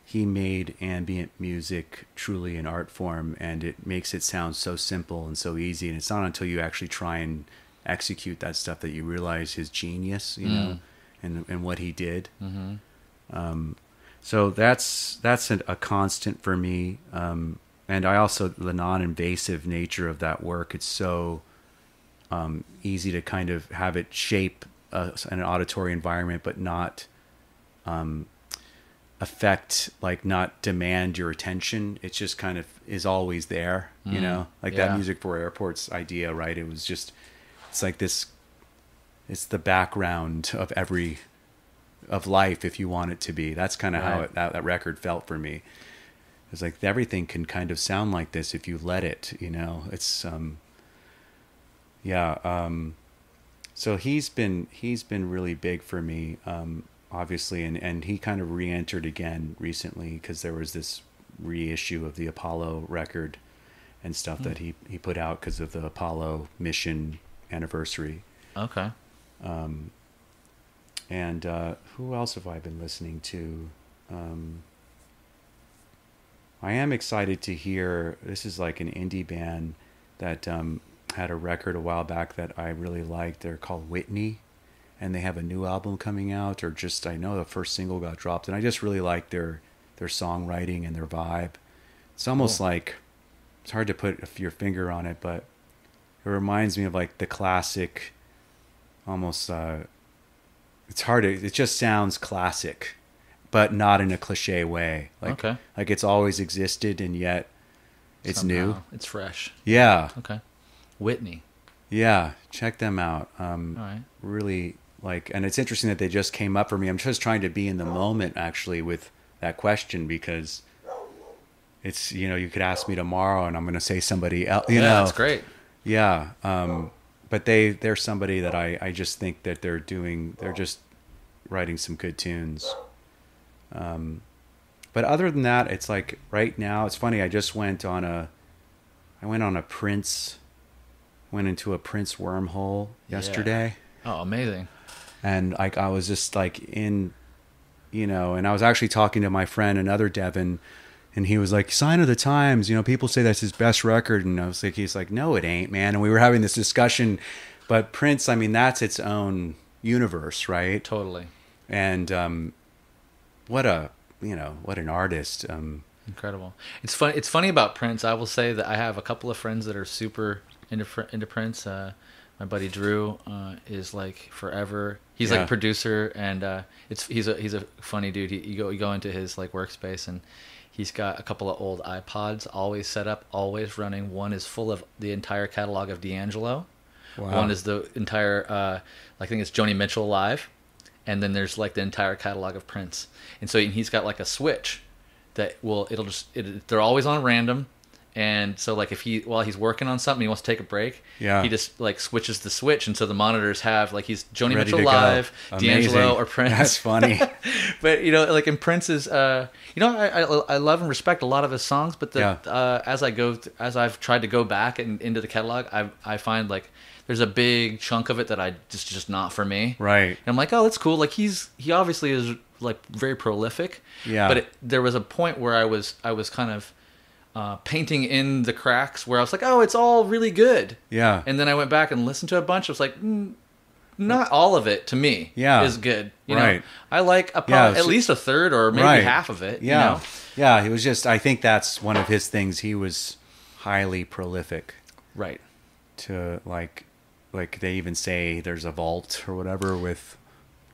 He made ambient music truly an art form, and it makes it sound so simple and so easy. And it's not until you actually try and execute that stuff that you realize his genius, and what he did. Mm-hmm. So that's a constant for me. And I also, the non-invasive nature of that work, it's so easy to kind of have it shape an auditory environment, but not affect, like, not demand your attention. It just kind of is always there, like that Music for Airports idea, right? It was just, it's like this, it's the background of life, if you want it to be. That's kind of how that record felt for me. It's like everything can kind of sound like this if you let it, it's so he's been really big for me, obviously, and he kind of re-entered again recently, because there was this reissue of the Apollo record and stuff that he put out because of the Apollo mission anniversary. Okay. And who else have I been listening to? I am excited to hear, this is like an indie band that had a record a while back that I really liked. They're called Whitney, and they have a new album coming out, or just, I know the first single got dropped, and I just really like their songwriting and their vibe. It's almost like, it's hard to put your finger on it, but it reminds me of like the classic, almost, it's hard to, it just sounds classic, but not in a cliche way. Like, Okay. Like it's always existed, and yet it's Somehow new. It's fresh. Yeah. Okay. Whitney. Yeah. Check them out. All right. Really like, and it's interesting that they just came up for me. I'm just trying to be in the moment actually with that question, because it's, you know, you could ask me tomorrow and I'm going to say somebody else, you know. That's great. Yeah. But they're somebody that I just think that they're just writing some good tunes. But other than that, it's like right now, it's funny. I went into a Prince wormhole yesterday. Oh, amazing. And like, I was just like in, you know, and I was actually talking to my friend, another Devin, and he was like, Sign of the Times, you know, people say that's his best record. And I was like, he's like, no, it ain't, man. And we were having this discussion, but Prince, I mean, that's its own universe, right? Totally. And, what an artist. Incredible. It's funny about Prince. I will say that I have a couple of friends that are super into Prince. My buddy Drew is like forever. He's like a producer, and he's a funny dude. You go into his like workspace, and he's got a couple of old iPods always set up, always running. One is full of the entire catalog of D'Angelo. Wow. One is the entire I think it's Joni Mitchell live, and then there's like the entire catalog of Prince. And so he's got like a switch that they're always on random. And so like while he's working on something, he wants to take a break. Yeah. He just like switches the switch. And so the monitors have like, he's Joni Ready Mitchell live, D'Angelo or Prince. That's funny. But you know, like in Prince's, you know, I love and respect a lot of his songs, but as I've tried to go back into the catalog, I find like there's a big chunk of it that I just not for me. Right. And I'm like, oh, that's cool. Like he obviously is like very prolific. Yeah. But there was a point where I was kind of painting in the cracks where I was like, oh, it's all really good. Yeah. And then I went back and listened to a bunch. I was like, not all of it to me is good. You know, I like at least a third or maybe half of it. Yeah. You know? Yeah. He was just, I think that's one of his things. He was highly prolific. Right. To like they even say there's a vault or whatever with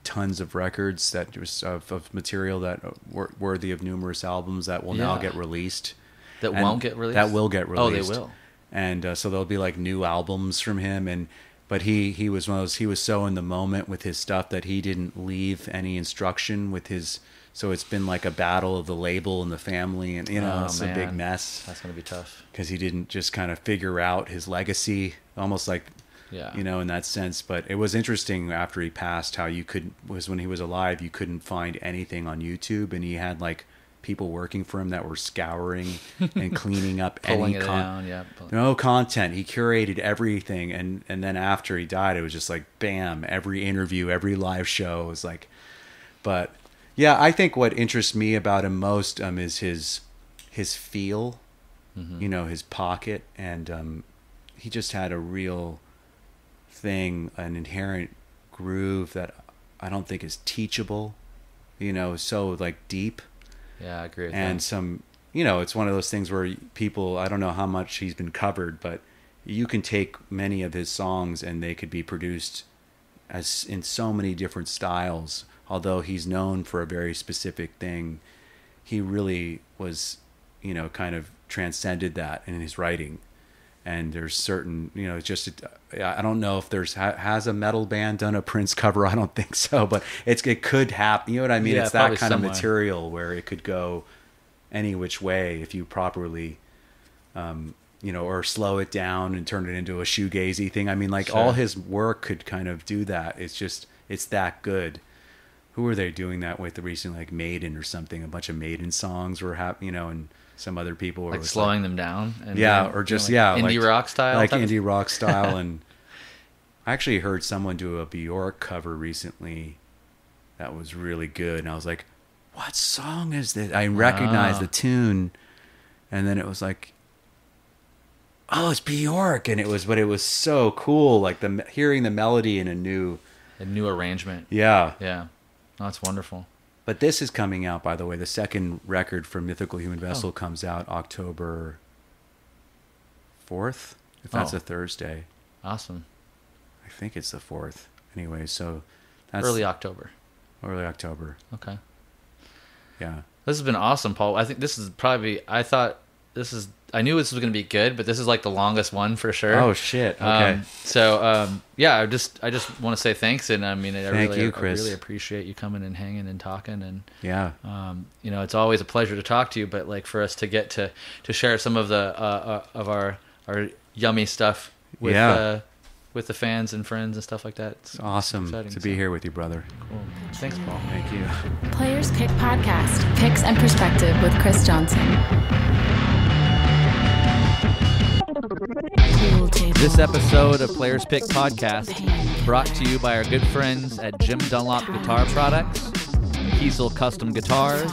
tons of records that was of material that were worthy of numerous albums that will now get released. That won't get released? That will get released. Oh, they will. And so there'll be like new albums from him. But he was one of those, he was so in the moment with his stuff that he didn't leave any instruction with his. So it's been like a battle of the label and the family, and you know, it's a big mess. That's gonna be tough because he didn't just kind of figure out his legacy, almost like, you know, in that sense. But it was interesting after he passed how when he was alive, you couldn't find anything on YouTube, and he had like people working for him that were scouring and cleaning up pulling any it down, no content. He curated everything, and then after he died, it was just like bam, every interview, every live show was like. But yeah, I think what interests me about him most is his feel, you know, his pocket, and he just had a real thing, an inherent groove that I don't think is teachable, you know, so like deep. Yeah, I agree with and that. Some, you know, it's one of those things where people, I don't know how much he's been covered, but you can take many of his songs and they could be produced as in so many different styles. Although he's known for a very specific thing, he really was, you know, kind of transcended that in his writing. And there's certain, you know, I don't know if has a metal band done a Prince cover. I don't think so, but it could happen. You know what I mean? Yeah, it's that kind somewhere. of material where it could go any which way if you properly, you know, or slow it down and turn it into a shoegazy thing. I mean, like all his work could kind of do that. It's that good. Who were they doing that with recently? Like Maiden or something. A bunch of Maiden songs were you know, and some other people were like slowing them down. And or just indie rock style. Like indie rock style. And I actually heard someone do a Bjork cover recently, that was really good. And I was like, what song is this? I recognized the tune, and then it was like, oh, it's Bjork, and it was so cool, like hearing the melody in a new arrangement. Yeah. Oh, that's wonderful. But this is coming out, by the way. The second record from Mythical Human Vessel comes out October 4th, if that's a Thursday. Awesome. I think it's the 4th. Anyway, so that's Early October. Okay. Yeah. This has been awesome, Paul. I think this is probably, I knew this was going to be good, but this is like the longest one for sure. Oh shit. Okay. Yeah, I just want to say thanks, and I mean, Thank you, Chris. I really appreciate you coming and hanging and talking, and yeah. It's always a pleasure to talk to you, but like for us to get to share some of the of our yummy stuff with the fans and friends and stuff like that. It's awesome to be here with you, brother. Cool. Thanks, Paul. Thank you. Players Pick Podcast, Picks and Perspective with Chris Johnson. This episode of Players Pick Podcast brought to you by our good friends at Jim Dunlop Guitar Products, Kiesel Custom Guitars,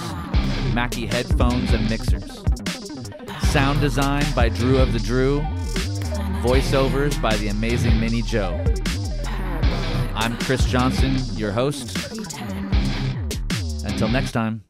Mackie Headphones and Mixers. Sound design by Drew of the Drew. Voiceovers by the amazing Minnie Joe. I'm Chris Johnson, your host. Until next time.